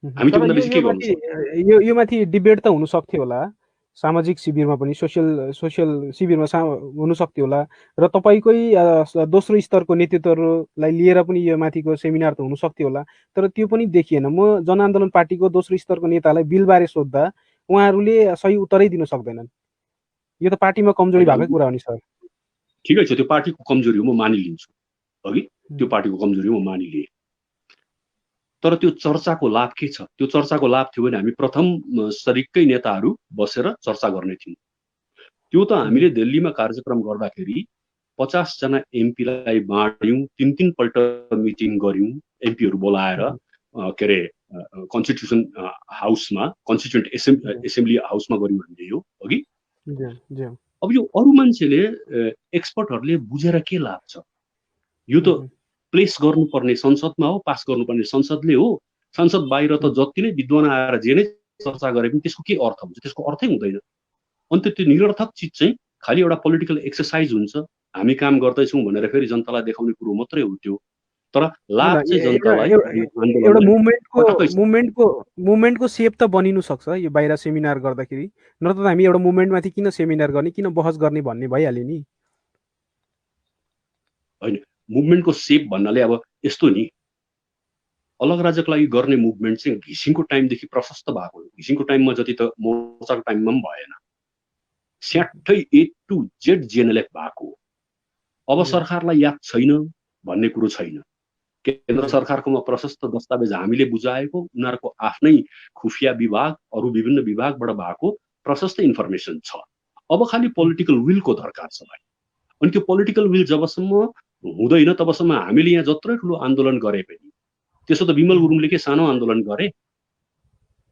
हामी त्योभन्दा बेसी के गर्नु सक्छौँ? यो माथि डिबेट त हुन सक्थ्यो होला, सामाजिक शिविरमा पनि, सोसियल शिविरमा हुन सक्थ्यो होला, र तपाईँकै दोस्रो स्तरको नेतृत्वहरूलाई लिएर पनि यो माथिको सेमिनार त हुन सक्थ्यो होला। तर त्यो पनि देखिएन। म जनआन्दोलन पार्टीको दोस्रो स्तरको नेतालाई बिलबारे सोद्धा उहाँहरूले सही उत्तरै दिन सक्दैनन्। यो त पार्टीमा कमजोरी भएकै कुरा हो नि सर। ठिकै छ, त्यो पार्टीको कमजोरी हो, म मानिलिन्छु अघि, त्यो पार्टीको कमजोरी हो, म मानिलिएँ। तर त्यो चर्चाको लाभ के छ? त्यो चर्चाको लाभ थियो भने हामी प्रथम सरिकै नेताहरू बसेर चर्चा गर्ने थियौँ। त्यो त हामीले दिल्लीमा कार्यक्रम गर्दाखेरि 50 जना एमपीलाई बाँड्यौँ, 3 पल्ट मिटिङ गर्यौँ, एमपीहरू बोलाएर के अरे कन्स्टिट्युसन हाउसमा, कन्स्टिट्युएन्ट एसेम्ब्ली हाउसमा गर्यौँ हामीले यो अघि। अब यो अरू मान्छेले एक्सपर्टहरूले बुझेर के लाभ छ? यो त प्लेस गर्नुपर्ने संसदमा हो, पास गर्नुपर्ने संसदले हो। संसद बाहिर त जति नै विद्वान आएर जे नै चर्चा गरे पनि त्यसको के अर्थ हुन्छ? त्यसको अर्थै हुँदैन। अनि त्यो निरर्थक चिज चाहिँ खालि एउटा पोलिटिकल एक्सरसाइज हुन्छ, हामी काम गर्दैछौँ भनेर फेरि जनतालाई देखाउने कुरो मात्रै हो त्यो। तर लाभ चाहिँ जनतालाई एउटा मुभमेन्टको सेप त बनिनु सक्छ यो बाहिर सेमिनार गर्दाखेरि, नत्र त हामी एउटा मुभमेन्टमाथि किन सेमिनार गर्ने, किन बहस गर्ने भन्ने भइहाल्यो नि। होइन, मुभमेन्टको सेप भन्नाले अब यस्तो नि, अलग राज्यको लागि गर्ने मुभमेन्ट चाहिँ घिसिङको टाइमदेखि प्रशस्त भएको हो। घिसिङको टाइममा जति त मोर्चाको टाइममा पनि भएन, स्याट्टै A to Z जेएनएलएफ भएको। अब सरकारलाई याद छैन भन्ने कुरो छैन। केन्द्र सरकारकोमा प्रशस्त दस्तावेज हामीले बुझाएको, उनीहरूको आफ्नै खुफिया विभाग, अरू विभिन्न विभागबाट भएको प्रशस्त इन्फर्मेसन छ। अब खालि पोलिटिकल विलको दरकार छ भाइ। अनि त्यो पोलिटिकल विल जबसम्म हुँदैन तबसम्म हामीले यहाँ जत्रै ठुलो आन्दोलन गरे पनि, त्यसो त विमल गुरुङले के सानो आन्दोलन गरे?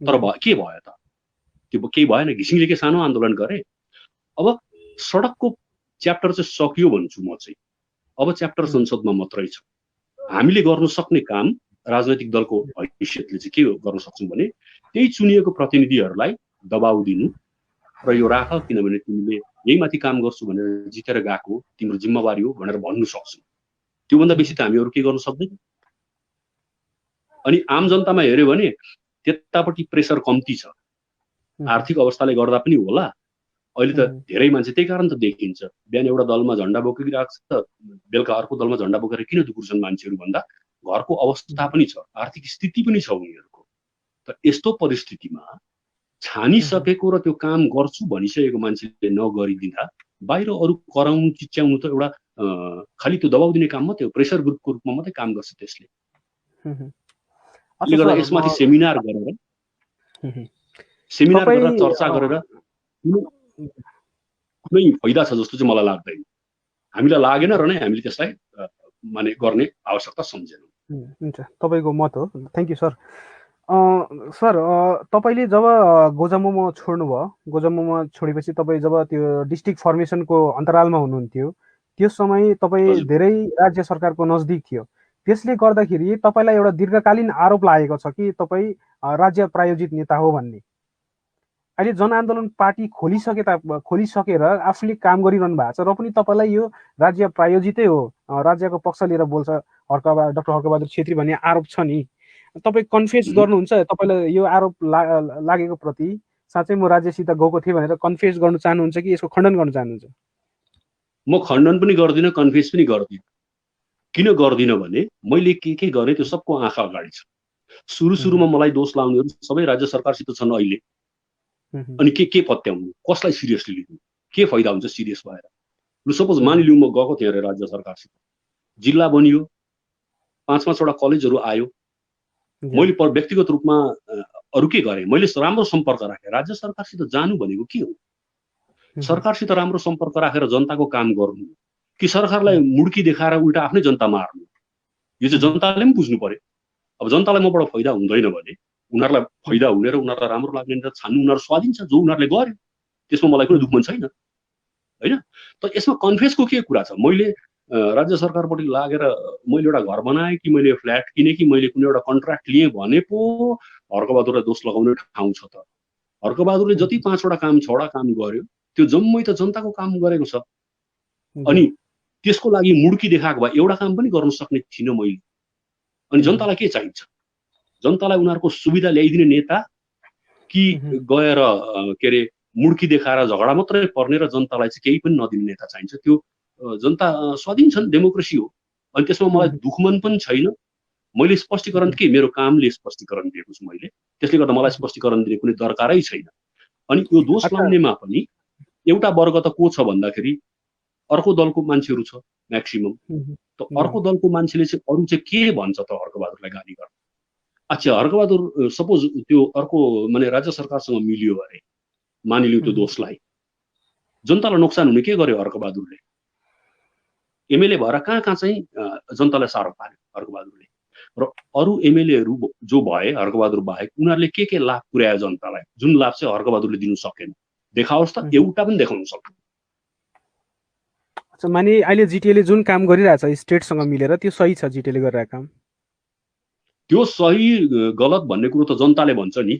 तर के भयो त? त्यो केही भएन। घिसिङले के सानो आन्दोलन गरे? अब सडकको च्याप्टर चाहिँ सकियो भन्छु म चाहिँ। अब च्याप्टर संसदमा मात्रै छ। हामीले गर्न सक्ने काम राजनैतिक दलको हैसियतले चाहिँ के गर्न सक्छौँ भने त्यही चुनिएको प्रतिनिधिहरूलाई दबाउ दिनु र यो राख, किनभने तिमीले यही माथि काम गर्छु भनेर जितेर गएको, तिम्रो जिम्मेवारी हो भनेर भन्नु सक्छौँ। त्योभन्दा बेसी त हामी अरू के गर्न सक्दैनौँ। अनि आम जनतामा हेऱ्यो भने त्यतापट्टि प्रेसर कम्ती छ, आर्थिक अवस्थाले गर्दा पनि होला। अहिले त धेरै मान्छे त्यही कारण त देखिन्छ, बिहान एउटा दलमा झन्डा बोकिरहेको छ, बेलुका अर्को दलमा झन्डा बोकेर किन दुखुर्छन् मान्छेहरू भन्दा घरको अवस्था पनि छ, आर्थिक स्थिति पनि छ उनीहरूको। त यस्तो परिस्थितिमा छानिसकेको र त्यो काम गर्छु भनिसकेको मान्छेले नगरिदिँदा बाहिर अरू कराउनु चिच्याउनु त एउटा खालि त्यो दबाउ दिने काम मात्रै हो, प्रेसर ग्रुपको रूपमा मात्रै काम गर्छ त्यसले। यसमाथि सेमिनार गरेर चर्चा गरेर कुनै फाइदा छ जस्तो चाहिँ मलाई लाग्दैन। हामीलाई लागेन र नै हामीले त्यसलाई माने गर्ने आवश्यकता सम्झेनौँ। हुन्छ, तपाईँको मत हो। Thank you sir. सर तपाईँले जब गोजमोमो छोड्नुभयो, गोजमोमो छोडेपछि तपाईँ जब त्यो डिस्ट्रिक्ट फर्मेसनको अन्तरालमा हुनुहुन्थ्यो, त्यो समय तपाईँ धेरै राज्य सरकारको नजदिक थियो। त्यसले गर्दाखेरि तपाईँलाई एउटा दीर्घकालीन आरोप लागेको छ कि तपाईँ राज्य प्रायोजित नेता हो भन्ने। अहिले जनआन्दोलन पार्टी खोलिसकेर आफूले काम गरिरहनु भएको छ र पनि तपाईँलाई यो राज्य प्रायोजितै हो, राज्यको पक्ष लिएर बोल्छ डाक्टर हर्कबहादुर छेत्री भन्ने आरोप छ नि। तपाईँ कन्फेस गर्नुहुन्छ तपाईँलाई यो आरोप लागेको प्रति? साँच्चै म राज्यसित गएको थिएँ भनेर कन्फेस गर्नु चाहनुहुन्छ कि यसको खण्डन गर्न चाहनुहुन्छ? म खण्डन पनि गर्दिनँ, कन्फेस पनि गर्दिनँ। किन गर्दिनँ भने मैले के गरेँ त्यो सबको आँखा अगाडि छ। सुरुमा मलाई दोष लाउनेहरू सबै राज्य सरकारसित छन् अहिले। अनि के पत्याउनु, कसलाई सिरियसली लिनु, के फाइदा हुन्छ सिरियस भएर? लु सपोज मानिलिउँ म गएको थिएँ अरे राज्य सरकारसित, जिल्ला बनियो, 5-5वटा कलेजहरू आयो, मैले व्यक्तिगत रूपमा अरू के गरेँ? मैले राम्रो सम्पर्क राखेँ। राज्य सरकारसित जानु भनेको के हो? सरकारसित राम्रो सम्पर्क राखेर जनताको काम गर्नु कि सरकारलाई मुड्की देखाएर उल्टा आफ्नै जनता मार्नु? यो चाहिँ जनताले पनि बुझ्नु पर्यो। अब जनतालाई मबाट फाइदा हुँदैन भने उनीहरूलाई फाइदा हुने र उनीहरूलाई राम्रो लाग्ने र छान्नु उनीहरू स्वाधीन छ, जो उनीहरूले गर्यो त्यसमा मलाई कुनै दुःख छैन, होइन? त यसमा कन्फेसको के कुरा छ? मैले राज्य सरकारपट्टि लागेर मैले एउटा घर बनाएँ कि मैले फ्ल्याट किनेँ कि मैले कुनै एउटा कन्ट्र्याक्ट लिएँ भने पो हर्कबहादुरलाई दोष लगाउने ठाउँ छ त? हर्कबहादुरले जति 5वटा काम 6वटा काम गर्यो त्यो जम्मै त जनताको काम गरेको छ। अनि त्यसको लागि मुड्की देखाएको भए एउटा काम पनि गर्न सक्ने थिइनँ मैले। अनि जनतालाई के चाहिन्छ? जनतालाई उनीहरूको सुविधा ल्याइदिने नेता कि गएर के अरे मुड्की देखाएर झगडा मात्रै पर्ने र जनतालाई चाहिँ केही पनि नदिने नेता चाहिन्छ? त्यो जनता स्वाधीन छन्, डेमोक्रेसी हो। अनि त्यसमा मलाई दुखमन पनि छैन। मैले स्पष्टीकरण के मेरो कामले स्पष्टीकरण दिएको छु मैले, त्यसले गर्दा मलाई स्पष्टीकरण दिने कुनै दरकारै छैन। अनि यो दोष लाउनेमा पनि एउटा वर्ग त को छ भन्दाखेरि अर्को दलको मान्छेहरू छ म्याक्सिमम। त अर्को दलको मान्छेले चाहिँ अरू चाहिँ के भन्छ त हर्कबहादुरलाई गाली गर्छ? अच्छा, हर्कबहादुर सपोज त्यो अर्को माने राज्य सरकारसँग मिलियो अरे, मानिलिउँ त्यो दोषलाई, जनतालाई नोक्सान हुने के गर्यो हर्कबहादुरले? एमएलए भएर कहाँ चाहिँ जनतालाई साह्रो पार्यो हर्कबहादुरले? र अरू एमएलएहरू जो भए हर्कबहादुर बाहेक उनीहरूले के लाभ पुर्यायो जनतालाई, जुन लाभ चाहिँ हर्कबहादुरले दिनु सकेन? देखाओस् त, एउटा पनि देखाउन सक्दैन। अच्छा, माने अहिले जिटिएले जुन काम गरिरहेछ स्टेटसँग मिलेर त्यो सही छ? जिटिएले गरिरहेको काम त्यो सही गलत भन्ने कुरो त जनताले भन्छ नि।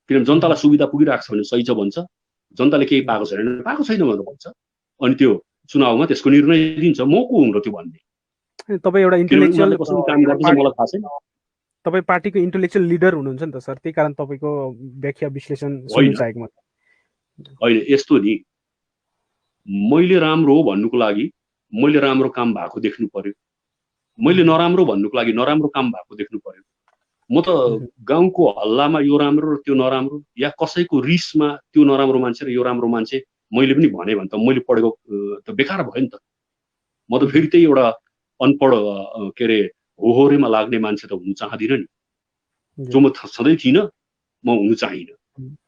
किनभने जनतालाई सुविधा पुगिरहेको छ भने सही छ भन्छ, जनताले केही पाएको छैन पाएको छैन भनेर भन्छ, अनि त्यो चुनावमा त्यसको निर्णय दिन्छ। म को हुँ र त्यो भन्ने? तपाईँ एउटा इन्टेलेक्चुअल कसरी काम गर्छ मलाई थाहा छैन। तपाईँ पार्टीको इन्टेलेक्चुअल लिडर हुनुहुन्छ नि त सर, त्यही कारण तपाईँको व्याख्या विश्लेषण सुन्न चाहेको म। होइन, यस्तो नि, मैले राम्रो हो भन्नुको लागि मैले राम्रो काम भएको देख्नु पर्यो, मैले नराम्रो भन्नुको लागि नराम्रो काम भएको देख्नु पर्यो। म त गाउँको हल्लामा यो राम्रो र त्यो नराम्रो, या कसैको रिसमा त्यो नराम्रो मान्छे र यो राम्रो मान्छे मैले पनि भने त मैले पढेको त बेकार भयो नि त। म त फेरि त्यही एउटा अनपढ के अरे होहोरेमा लाग्ने मान्छे त हुनु चाहदिनँ नि, जो म सधैँ थिइनँ म हुनु चाहिनँ।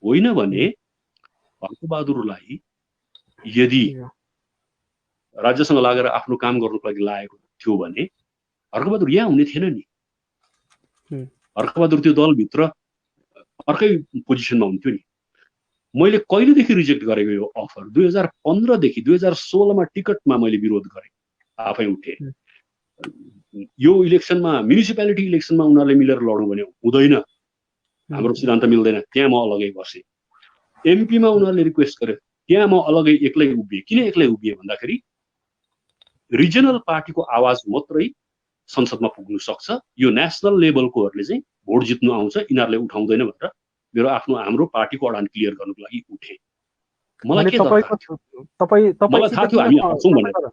होइन भने हर्कबहादुरलाई यदि राज्यसँग लागेर आफ्नो काम गर्नुको लागि लागेको थियो भने हर्कबहादुर यहाँ हुने थिएन नि। हर्कबहादुर त्यो दलभित्र अर्कै पोजिसनमा हुन्थ्यो नि। मैले कहिलेदेखि रिजेक्ट गरेको यो अफर? 2015 देखि 2016 मा टिकटमा मैले विरोध गरेँ, आफै उठेँ। यो इलेक्सनमा म्युनिसिपालिटी इलेक्सनमा उनीहरूले मिलेर लडौँ भने हुँदैन, हाम्रो सिद्धान्त मिल्दैन, त्यहाँ म अलगै बसेँ। एमपीमा उनीहरूले रिक्वेस्ट गरे, त्यहाँ म अलगै एक्लै उभिएँ। किन एक्लै उभिएँ भन्दाखेरि रिजनल पार्टीको आवाज मात्रै संसदमा पुग्नु सक्छ, यो नेसनल लेभलकोहरूले चाहिँ भोट जित्नु आउँछ, यिनीहरूले उठाउँदैन भनेर मेरो आफ्नो हाम्रो पार्टीको अडान क्लियर गर्नुको लागि उठे। मलाई के दरकार थियो? मलाई थाहा थियो हामी हार्छौँ भनेर।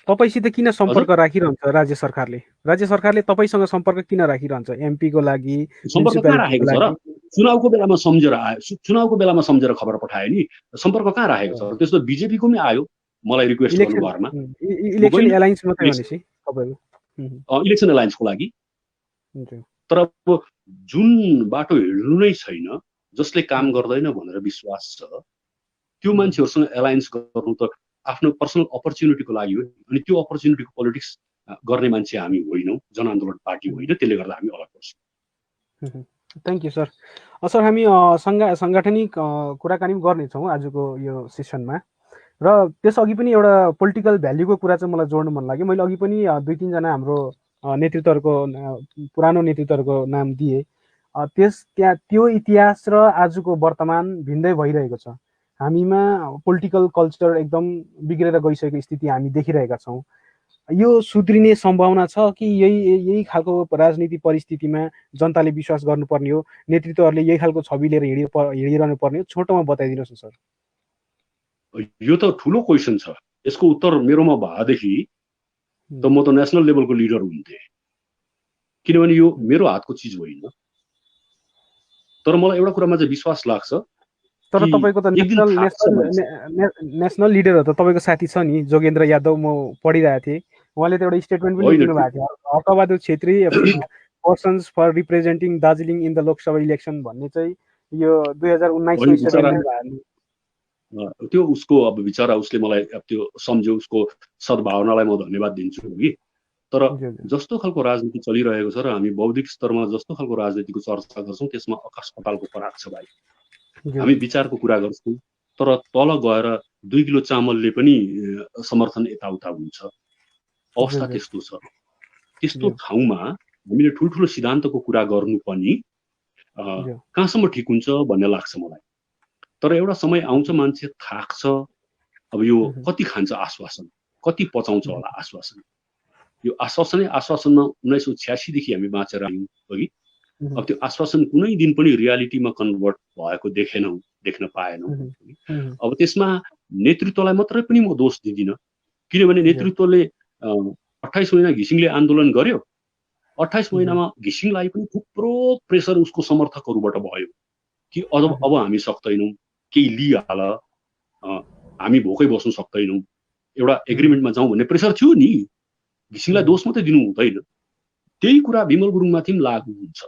तपाईसित किन सम्पर्क राखिरहन्छ राज्य सरकारले? राज्य सरकारले तपाईसँग सम्पर्क किन राखिरहन्छ? एमपी को लागि सम्पर्क कहाँ राखेको छ र? चुनावको बेलामा सम्झेर आयो, चुनावको बेलामा सम्झेर खबर पठायो नि। सम्पर्क कहाँ राखेको छ? त्यसो बीजेपी को पनि आयो मलाई रिक्वेस्ट गर्नु घरमा, इलेक्सन एलायन्स मात्रै भनेसी तपाईको इलेक्सन एलायन्सको लागि। तर अब जुन बाटो हिँड्नु नै छैन, जसले काम गर्दैन भनेर विश्वास छ, त्यो मान्छेहरुसँग एलायन्स गर्नु त आफ्नो पर्सनल अपर्च्युनिटीको लागि हो। अनि त्यो अपर्च्युनिटीको पोलिटिक्स गर्ने मान्छे हामी होइनौँ, जनआन्दोलन पार्टी होइन, त्यसले गर्दा हामी अलग पर्छौँ। Thank you sir. सर हामी सांगठनिक कुराकानी गर्नेछौँ आजको यो सेसनमा, र त्यसअघि पनि एउटा पोलिटिकल भ्याल्युको कुरा चाहिँ मलाई जोड्नु मन लाग्यो। मैले अघि पनि 2-3 जना हाम्रो नेतृत्वहरूको पुरानो नेतृत्वहरूको नाम दिए। त्यहाँ त्यो इतिहास र आजको वर्तमान भिन्दै भइरहेको छ। हामीमा पोलिटिकल कल्चर एकदम बिग्रेर गइसकेको स्थिति हामी देखिरहेका छौँ। यो सुध्रिने सम्भावना छ कि यही खालको राजनीति परिस्थितिमा जनताले विश्वास गर्नुपर्ने हो, नेतृत्वहरूले यही खालको छवि लिएर हिँडिरहनु पर्ने हो? छोटोमा बताइदिनुहोस् न सर। यो त ठुलो क्वेसन छ। यसको उत्तर मेरोमा भएदेखि त म त नेसनल लेभलको लिडर हुन्थेँ, किनभने यो मेरो हातको चिज होइन। तर मलाई एउटा कुरामा चाहिँ विश्वास लाग्छ, तर तपाईँको त नेसनल लिडर हो त, तपाईँको साथी छ नि जोगेन्द्र यादव, म पढिरहेको थिएँ, उहाँले त एउटा स्टेटमेन्ट पनि दिनुभएको थियो, Harkabahadur Chhetri fit persons for representing Darjeeling in the Lok Sabha election भन्ने चाहिँ यो 2019 त्यो उसको अब विचार, उसले मलाई त्यो सम्झ्यो, उसको सद्भावनालाई म धन्यवाद दिन्छु कि। तर जस्तो खालको राजनीति चलिरहेको छ र हामी बौद्धिक स्तरमा जस्तो खालको राजनीतिको चर्चा गर्छौँ, त्यसमा आकाश पातालको फरक छ भाइ। हामी विचारको कुरा गर्छौँ, तर तल गएर 2 किलो चामलले पनि समर्थन यताउता हुन्छ। अवस्था त्यस्तो छ। त्यस्तो ठाउँमा हामीले ठुल्ठुलो सिद्धान्तको कुरा गर्नु पनि कहाँसम्म ठिक हुन्छ भन्ने लाग्छ मलाई। तर एउटा समय आउँछ, मान्छे थाक्छ, अब यो कति खान्छ आश्वासन, कति पचाउँछ होला आश्वासन। यो आश्वासनमा 1986 देखि हामी बाँचेर आयौँ अघि। अब त्यो आश्वासन कुनै दिन पनि रियालिटीमा कन्भर्ट भएको देख्न पाएनौँ। अब त्यसमा नेतृत्वलाई मात्रै पनि म दोष दिदिनँ, किनभने नेतृत्वले 28 महिना घिसिङले आन्दोलन गर्यो। 28 महिनामा घिसिङलाई पनि थुप्रो प्रेसर उसको समर्थकहरूबाट भयो कि अब हामी सक्दैनौँ, केही लिइहाल, हामी भोकै बस्नु सक्दैनौँ, एउटा एग्रिमेन्टमा जाउँ भन्ने प्रेसर थियो नि। घिसिङलाई दोष मात्रै दिनु हुँदैन। त्यही कुरा विमल गुरुङमाथि पनि लागू हुन्छ।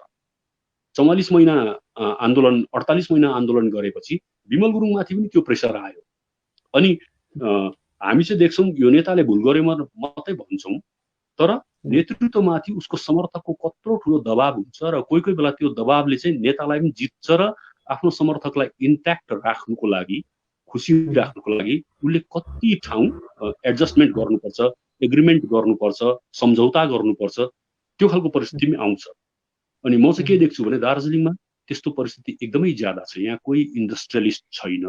44 महिना आन्दोलन, 48 महिना आन्दोलन गरेपछि विमल गुरुङमाथि पनि त्यो प्रेसर आयो। अनि हामी चाहिँ देख्छौँ यो नेताले भुल गर्यो मात्रै भन्छौँ, तर नेतृत्वमाथि उसको समर्थकको कत्रो ठुलो दबाब हुन्छ र कोही कोही बेला त्यो दबाबले चाहिँ नेतालाई पनि जित्छ र आफ्नो समर्थकलाई इन्ट्याक्ट राख्नुको लागि, खुसी राख्नुको लागि उसले कति ठाउँ एडजस्टमेन्ट गर्नुपर्छ, एग्रिमेन्ट गर्नुपर्छ, सम्झौता गर्नुपर्छ, त्यो खालको परिस्थिति पनि आउँछ। अनि म चाहिँ के देख्छु भने दार्जिलिङमा त्यस्तो परिस्थिति एकदमै ज्यादा छ। यहाँ कोही इन्डस्ट्रियलिस्ट छैन,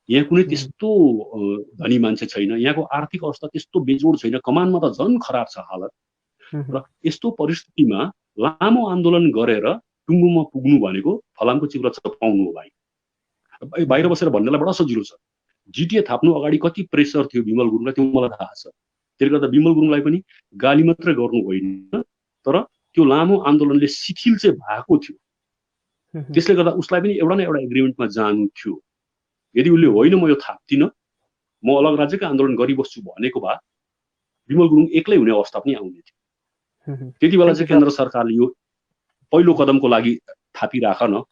यहाँ कुनै त्यस्तो धनी मान्छे छैन, यहाँको आर्थिक अवस्था त्यस्तो बेजोड छैन, कमानमा त झन् खराब छ हालत। र यस्तो परिस्थितिमा लामो आन्दोलन गरेर टुङ्गोमा पुग्नु भनेको फलामको चिप्रा चपाउनु हो भाइ। बाहिर बसेर भन्नेलाई बडा सजिलो छ। जिटिए थाप्नु अगाडि कति प्रेसर थियो विमल गुरुङलाई त्यो मलाई थाहा छ। त्यसले गर्दा विमल गुरुङलाई पनि गाली मात्रै गर्नु होइन, तर त्यो लामो आन्दोलनले शिथिल चाहिँ भएको थियो। त्यसले गर्दा उसलाई पनि एउटा न एउटा एग्रिमेन्टमा जानु थियो। यदि उसले होइन म यो थाप्दिनँ, म अलग राज्यकै आन्दोलन गरिबस्छु भनेको भए विमल गुरुङ एक्लै हुने अवस्था पनि आउने थियो। त्यति बेला चाहिँ केन्द्र सरकारले यो पहिलो कदमको लागि थापिराख न,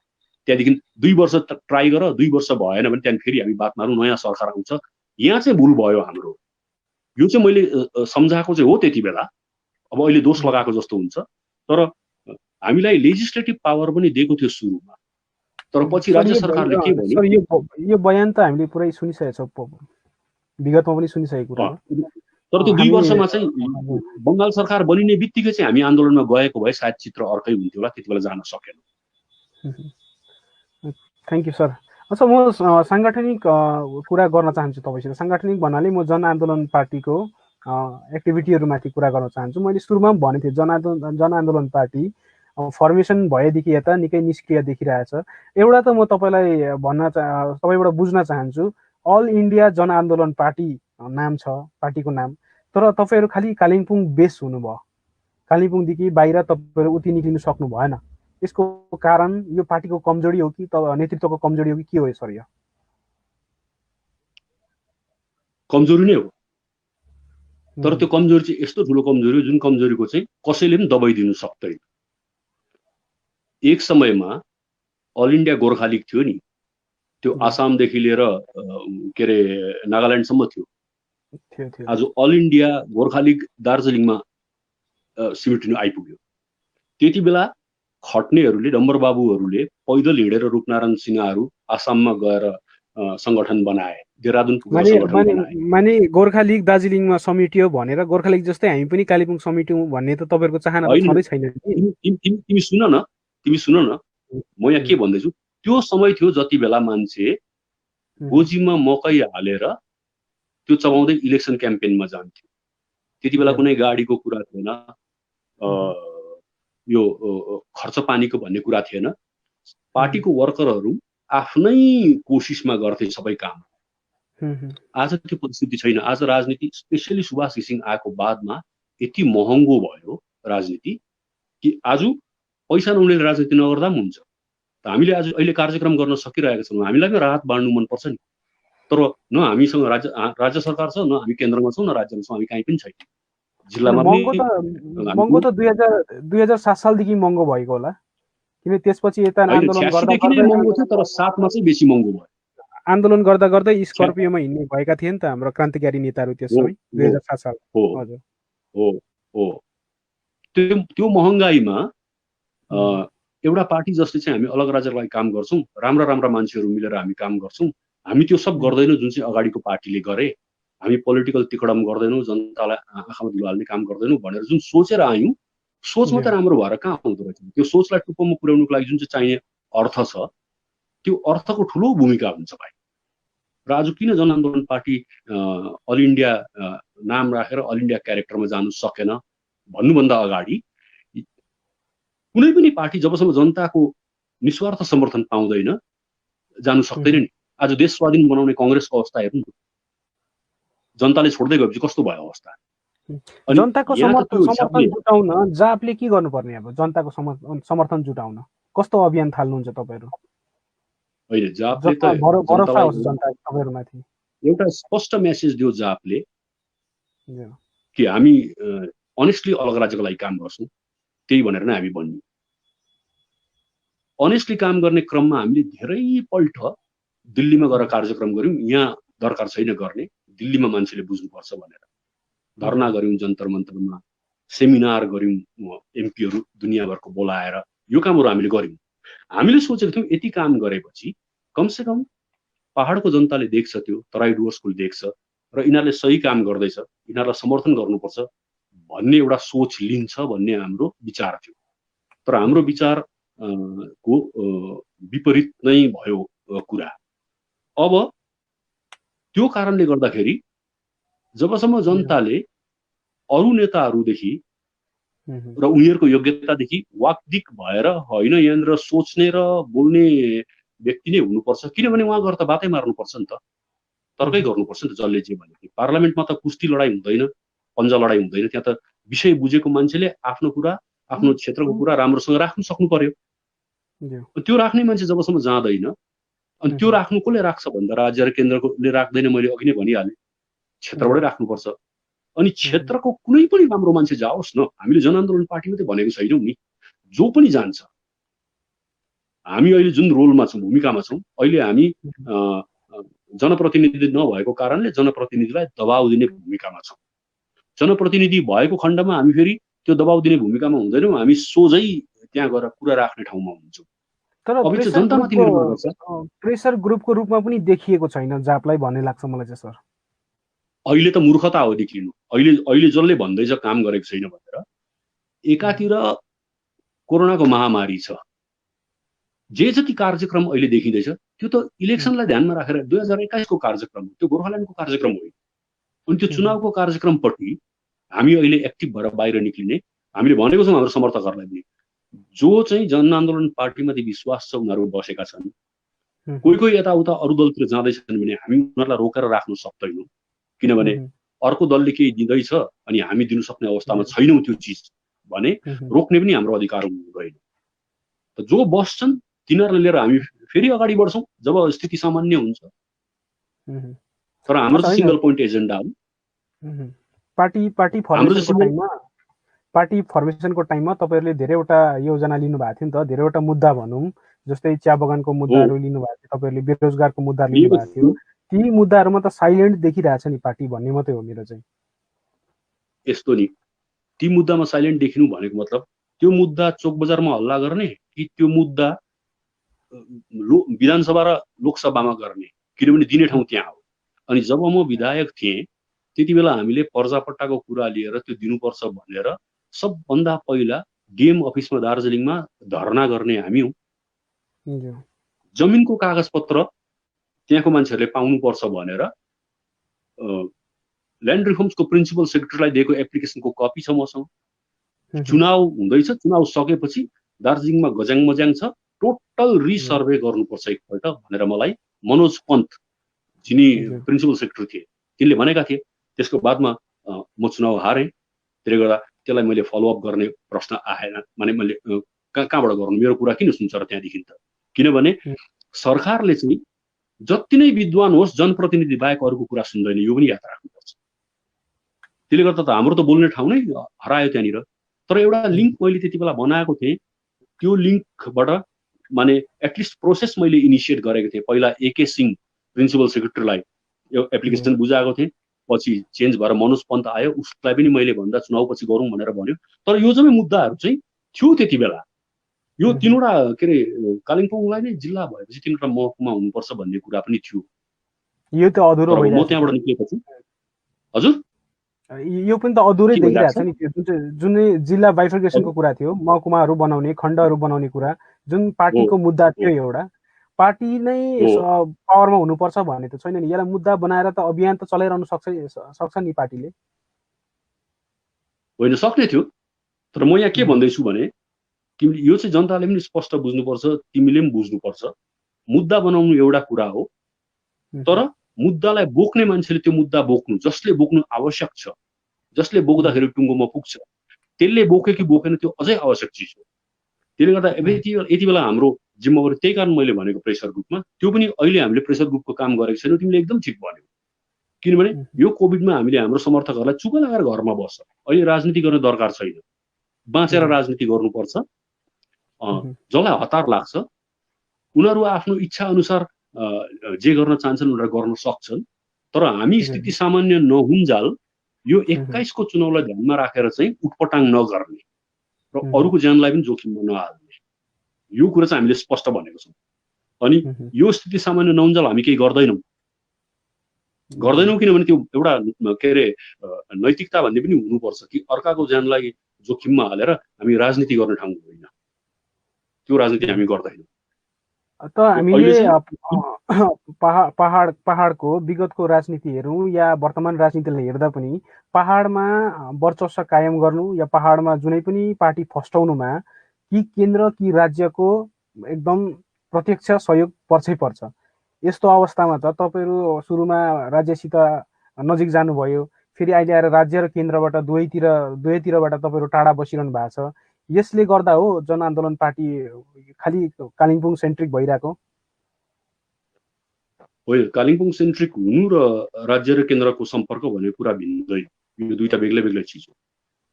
त्यहाँदेखि 2 वर्ष ट्राई गर, 2 वर्ष भएन भने त्यहाँदेखि फेरि हामी बात मारौँ, नयाँ सरकार आउँछ। यहाँ चाहिँ भुल भयो हाम्रो। यो चाहिँ मैले सम्झाएको चाहिँ हो त्यति बेला, अब अहिले दोष लगाएको जस्तो हुन्छ। तर हामीलाई लेजिस्लेटिभ पावर पनि दिएको थियो सुरुमा, तर पछि राज्य सरकारले के भन्यो, यो बयान त हामीले पुरै सुनिसकेका छौँ, विगतमा पनि सुनिसकेको कुरा। तर त्यो 2 वर्षमा चाहिँ बङ्गाल सरकार बनिने बित्तिकै चाहिँ हामी आन्दोलनमा गएको भए सायद चित्र अर्कै हुन्थ्यो होला, त्यति बेला जान सकेन। Thank you sir. अच्छा, म साङ्गठनिक कुरा गर्न चाहन्छु तपाईँसित। साङ्गठनिक भन्नाले म जनआन्दोलन पार्टीको एक्टिभिटीहरूमाथि कुरा गर्न चाहन्छु। मैले सुरुमा पनि भनेको थिएँ, जनआन्दोलन पार्टी फर्मेसन भएदेखि यता निकै निष्क्रिय देखिरहेछ। एउटा त म तपाईँलाई तपाईँबाट बुझ्न चाहन्छु, अल इन्डिया जनआन्दोलन पार्टी नाम छ, पार्टीको नाम, तर तपाईँहरू खालि कालिम्पोङ बेस हुनुभयो, कालिम्पोङदेखि बाहिर तपाईँहरू उति निक्लिनु सक्नु भएन। यसको कारण यो पार्टीको कमजोरी हो कि नेतृत्वको कमजोरी हो कि के हो सर? यो कमजोरी नै हो, तर त्यो कमजोरी चाहिँ यस्तो ठुलो कमजोरी हो जुन कमजोरीको चाहिँ कसैले पनि दबाइदिनु सक्दैन। एक समयमा अल इन्डिया गोर्खा लिग थियो नि, त्यो आसामदेखि लिएर के अरे नागाल्यान्डसम्म थियो। आज अल इन्डिया गोर्खा लिग दार्जिलिङमा सिमटिनु आइपुग्यो। त्यति बेला खट्नेहरूले, डम्बरबाबुहरूले पैदल हिँडेर रूपनारायण सिन्हाहरू आसाममा गएर सङ्गठन बनाए, देहरादून माने गोर्खा लिग दार्जिलिङमा समेटियो भनेर गोर्खा लिग जस्तै हामी पनि कालिम्पोङ समेट्यौँ भन्ने त तपाईँहरूको चाहना छँदै छैन। तिमी सुन न, म यहाँ के भन्दैछु, त्यो समय थियो जति बेला मान्छे गोजीमा मकै हालेर त्यो चबाउँदै इलेक्सन क्याम्पेनमा जान्थ्यो। त्यति बेला कुनै गाडीको कुरा थिएन, यो खर्च पानीको भन्ने कुरा थिएन। पार्टीको वर्करहरू आफ्नै कोसिसमा गर्थे सबै काम। आज त्यो परिस्थिति छैन। आज राजनीति, स्पेसली सुभाष घिसिङ आएको बादमा यति महँगो भयो राजनीति कि आज पैसा नहुनेले राजनीति नगर्दा पनि हुन्छ। हामीले आज अहिले कार्यक्रम गर्न सकिरहेका छौँ, हामीलाई पनि राहत बाँड्नु मनपर्छ नि। तर न हामीसँग राज्य सरकार छ, न हामी केन्द्रमा छौँ, न राज्यमा छौँ, हामी कहीँ पनि छैन। जिल्लामा महँगो त 2007 सालदेखि महँगो भएको होला, किन त्यसपछि यता आन्दोलन गर्दा महँगो थियो, तर 7 मा चाहिँ बेसी महँगो भयो। आन्दोलन गर्दा गर्दै स्कर्पियोमा हिँड्ने भएका थिए नि त हाम्रो क्रान्तिकारी नेताहरू त्यस समय 2007 साल। हजुर हो। त्यो महँगाईमा एउटा पार्टी जसले चाहिँ हामी अलग राज्यको लागि काम गर्छौँ, राम्रा मान्छेहरू मिलेर हामी काम गर्छौँ, हामी त्यो सब गर्दैनौँ जुन चाहिँ अगाडिको पार्टीले गरे। हामी पोलिटिकल तिकडम गर्दैनौँ, जनतालाई आँखामा धुलो हाल्ने काम गर्दैनौँ भनेर जुन सोचेर आयौँ, सोच मात्रै राम्रो भएर कहाँ आउँदो रहेछ। त्यो सोचलाई टुप्पोमा पुर्याउनुको लागि जुन चाहिँ चाहिने अर्थ छ, त्यो अर्थको ठुलो भूमिका हुन्छ भाइ। र आज किन जनआन्दोलन पार्टी अल इन्डिया नाम राखेर अल इन्डिया क्यारेक्टरमा जानु सकेन भन्नुभन्दा अगाडि, कुनै पनि पार्टी जबसम्म जनताको निस्वार्थ समर्थन पाउँदैन जानु सक्दैन नि। आज देश स्वाधीन बनाउने कङ्ग्रेसको अवस्था हेर्नु, जनताले छोड्दै गएपछि कस्तो भयो अवस्था। जनताको समर्थन जुटाउन जापले के गर्नुपर्ने? अब जनताको समर्थन जुटाउन कस्तो अभियान थाल्नुहुन्छ तपाईँहरू? होइन, जापले त एउटा स्पष्ट मेसेज दियो जापले कि हामी अनेस्टली अलग राज्यको लागि काम गर्छौँ, त्यही भनेर नै हामी बन्यौँ। अनेस्टली काम गर्ने क्रममा हामीले धेरैपल्ट दिल्लीमा गएर कार्यक्रम गऱ्यौँ। यहाँ दरकार छैन गर्ने, दिल्लीमा मान्छेले बुझ्नुपर्छ भनेर धरना गऱ्यौँ, जन्तर मन्तरमा सेमिनार गऱ्यौँ, एमपीहरू दुनियाँभरको बोलाएर यो कामहरू हामीले गऱ्यौँ। हामीले सोचेको थियौँ यति काम गरेपछि कमसेकम पहाडको जनताले देख्छ, त्यो तराई डुवर्सको देख्छ र यिनीहरूले सही काम गर्दैछ, यिनीहरूलाई समर्थन गर्नुपर्छ भन्ने एउटा सोच लिन्छ भन्ने हाम्रो विचार थियो। तर हाम्रो विचार को विपरीत नै भयो कुरा। अब त्यो कारणले गर्दाखेरि जबसम्म जनताले अरू नेताहरूदेखि र उनीहरूको योग्यतादेखि वाकदिक भएर होइन यहाँनिर सोच्ने र बोल्ने व्यक्ति नै हुनुपर्छ, किनभने उहाँ गएर त बातै मार्नुपर्छ नि त, तर्कै गर्नुपर्छ नि त जसले जे भने। पार्लियामेन्टमा त कुस्ती लडाइँ हुँदैन, पन्जा लडाइँ हुँदैन, त्यहाँ त विषय बुझेको मान्छेले आफ्नो कुरा आफ्नो क्षेत्रको कुरा राम्रोसँग राख्नु सक्नु पर्यो। त्यो राख्ने मान्छे जबसम्म जाँदैन, अनि त्यो राख्नु कसले राख्छ भन्दा राज्य र केन्द्रले राख्दैन, मैले अघि नै भनिहालेँ, क्षेत्रबाटै राख्नुपर्छ। अनि क्षेत्रको कुनै पनि राम्रो मान्छे जाओस् न, हामीले जनआन्दोलन पार्टी मात्रै भनेको छैनौँ नि, जो पनि जान्छ। हामी अहिले जुन रोलमा छौँ, भूमिकामा छौँ, अहिले हामी जनप्रतिनिधि नभएको कारणले जनप्रतिनिधिलाई दबाउ दिने भूमिकामा छौँ। जनप्रतिनिधि भएको खण्डमा हामी फेरि त्यो दबाउ दिने भूमिकामा हुँदैनौँ, हामी सोझै त्यहाँ गएर कुरा राख्ने ठाउँमा हुन्छौँ। तर प्रेसर ग्रुपको रूपमा पनि देखिएको छैन जापलाई भन्ने लाग्छ मलाई चाहिँ सर। अहिले त मूर्खता हो देखिनु। अहिले जसले भन्दैछ काम गरेको छैन भनेर, एकातिर कोरोनाको महामारी छ, जे जति कार्यक्रम अहिले देखिँदैछ त्यो त इलेक्सनलाई ध्यानमा राखेर 2021 को कार्यक्रम हो, त्यो गोर्खाल्यान्डको कार्यक्रम होइन। अनि त्यो चुनावको कार्यक्रमपट्टि हामी अहिले एक्टिभ भएर बाहिर निक्लिने हामीले भनेको छौँ हाम्रो समर्थकहरूलाई पनि। जो चाहिँ जनआन्दोलन पार्टीमाथि विश्वास छ उनीहरू बसेका छन्, कोही यताउता अरू दलतिर जाँदैछन् भने हामी उनीहरूलाई रोकेर राख्न सक्दैनौँ, किनभने अर्को दलले केही दिँदैछ अनि हामी दिनु सक्ने अवस्थामा छैनौँ त्यो चिज भने रोक्ने पनि हाम्रो अधिकार हुँदैन। जो बस्छन् तिनीहरूलाई लिएर हामी फेरि अगाडि बढ्छौँ जब स्थिति सामान्य हुन्छ। तर हाम्रो चाहिँ सिंगल पोइन्ट एजेन्डा हो। पार्टी फर्मेसनको टाइममा तपाईँहरूले धेरैवटा योजना लिनुभएको थियो नि त, धेरैवटा मुद्दा भनौँ, जस्तै चिया बगानको मुद्दाहरू लिनुभएको थियो, तपाईँहरूले बेरोजगारको मुद्दा लिनुभएको थियो। ती मुद्दाहरूमा त साइलेन्ट देखिरहेछ नि पार्टी भन्ने मात्रै हो मेरो चाहिँ। यस्तो नि, ती मुद्दामा साइलेन्ट देखिनु भनेको मतलब त्यो मुद्दा चोक बजारमा हल्ला गर्ने कि त्यो मुद्दा विधानसभा र लोकसभामा गर्ने, किनभने दिने ठाउँ त्यहाँ हो। अनि जब म विधायक थिएँ त्यति बेला हामीले पर्जापट्टाको कुरा लिएर त्यो दिनुपर्छ भनेर सबभन्दा पहिला डिएम अफिसमा दार्जिलिङमा धरना गर्ने हामी हौँ। जमिनको कागजपत्र त्यहाँको मान्छेहरूले पाउनुपर्छ भनेर ल्यान्ड रिफर्म्सको प्रिन्सिपल सेक्रेटरीलाई दिएको एप्लिकेसनको कपी छ मसँग। चुनाव हुँदैछ, चुनाव सकेपछि दार्जिलिङमा गज्याङ मज्याङ छ, टोटल रिसर्भे गर्नुपर्छ एकपल्ट भनेर मलाई मनोज पन्त जिनी प्रिन्सिपल सेक्रेटरी थिए तिनले भनेका थिए। त्यसको बादमा म चुनाव हारेँ, त्यसले गर्दा त्यसलाई मैले फलोअप गर्ने प्रश्न आएन। माने मैले कहाँबाट गर्नु, मेरो कुरा किन सुन्छ र त्यहाँदेखि त, किनभने सरकारले चाहिँ जति नै विद्वान होस् जनप्रतिनिधि बाहेक अरूको कुरा सुन्दैन, यो पनि याद राख्नुपर्छ। त्यसले गर्दा त हाम्रो त बोल्ने ठाउँ नै हरायो त्यहाँनिर। तर एउटा लिङ्क मैले त्यति बेला बनाएको थिएँ, त्यो लिङ्कबाट माने एटलिस्ट प्रोसेस मैले इनिसिएट गरेको थिएँ। पहिला एके सिंह प्रिन्सिपल सेक्रेटरीलाई यो एप्लिकेसन बुझाएको थिएँ, पछि चेन्ज भएर मनोज पन्त आयो, उसलाई पनि मैले भन्दा चुनावपछि गरौँ भनेर भन्यो। तर यो जम्मै मुद्दाहरू चाहिँ थियो त्यति बेला। यो तीनवटा के अरे कालिम्पोङलाई नै जिल्ला भएपछि तीनवटा महकुमा हुनुपर्छ भन्ने कुरा पनि थियो। यो त अधुरो म त्यहाँबाट निक्लेपछि हजुर यो पनि त अधुरै देखिरहेछ नि। त्यो जुन जिल्ला बाइफर्केसनको कुरा थियो, महकुमाहरू बनाउने, खण्डहरू बनाउने कुरा, जुन पार्टीको मुद्दा थियो, एउटा पार्टी नै पावरमा हुनुपर्छ भन्ने त छैन नि। यसलाई मुद्दा बनाएर त अभियान त चलाइरहनु सक्छ नि पार्टीले। होइन, सक्ने थियो। तर म यहाँ के भन्दैछु भने तिमीले यो चाहिँ जनताले पनि स्पष्ट बुझ्नुपर्छ, तिमीले पनि बुझ्नुपर्छ। मुद्दा बनाउनु एउटा कुरा हो, तर मुद्दालाई बोक्ने मान्छेले त्यो मुद्दा बोक्नु, जसले बोक्नु आवश्यक छ, जसले बोक्दाखेरि टुङ्गोमा पुग्छ, त्यसले बोक्यो कि बोकेन त्यो अझै आवश्यक चिज हो। त्यसले गर्दा यति बेला हाम्रो जिम्मेवारी, त्यही कारण मैले भनेको प्रेसर ग्रुपमा, त्यो पनि अहिले हामीले प्रेसर ग्रुपको काम गरेको छैनौँ। तिमीले एकदम ठिक भन्यौ, किनभने यो कोभिडमा हामीले हाम्रो समर्थकहरूलाई चुप लगाएर घरमा बस्छ। अहिले राजनीति गर्ने दरकार छैन, बाँचेर राजनीति गर्नुपर्छ। जसलाई हतार लाग्छ उनीहरू आफ्नो इच्छा अनुसार जे गर्न चाहन्छन् उनीहरू गर्न सक्छन्। तर हामी स्थिति सामान्य नहुन्जाल यो 21 को चुनावलाई ध्यानमा राखेर चाहिँ उटपटाङ नगर्ने र अरूको ज्यानलाई पनि जोखिममा नहाल्ने, यो कुरा चाहिँ हामीले स्पष्ट भनेको छौँ। अनि यो स्थिति सामान्य नहुन्जाल हामी केही गर्दैनौँ, किनभने त्यो एउटा के अरे नैतिकता भन्ने पनि हुनुपर्छ कि अर्काको ज्यानलाई जोखिममा हालेर हामी राजनीति गर्ने ठाउँ होइन। त्यो राजनीति हामी गर्दैनौँ। त हामीले पहाडको विगतको राजनीति हेरौँ या वर्तमान राजनीतिलाई हेर्दा पनि पहाडमा वर्चस्व कायम गर्नु या पहाडमा जुनै पनि पार्टी फस्टाउनुमा कि केन्द्र कि राज्यको एकदम प्रत्यक्ष सहयोग पर्छ। यस्तो अवस्थामा त तपाईँहरू सुरुमा राज्यसित नजिक जानुभयो, फेरि अहिले आएर राज्य र केन्द्रबाट दुवैतिरबाट तपाईँहरू टाढा बसिरहनु भएको छ। यसले गर्दा हो जनआन्दोलन पार्टी खालि कालिम्पोङ सेन्ट्रिक भइरहेको? होइन, कालिम्पोङ सेन्ट्रिक हुनु र राज्य र केन्द्रको सम्पर्क भन्ने कुरा भिन्दै, यो दुईटा बेग्लै बेग्लै चिज हो।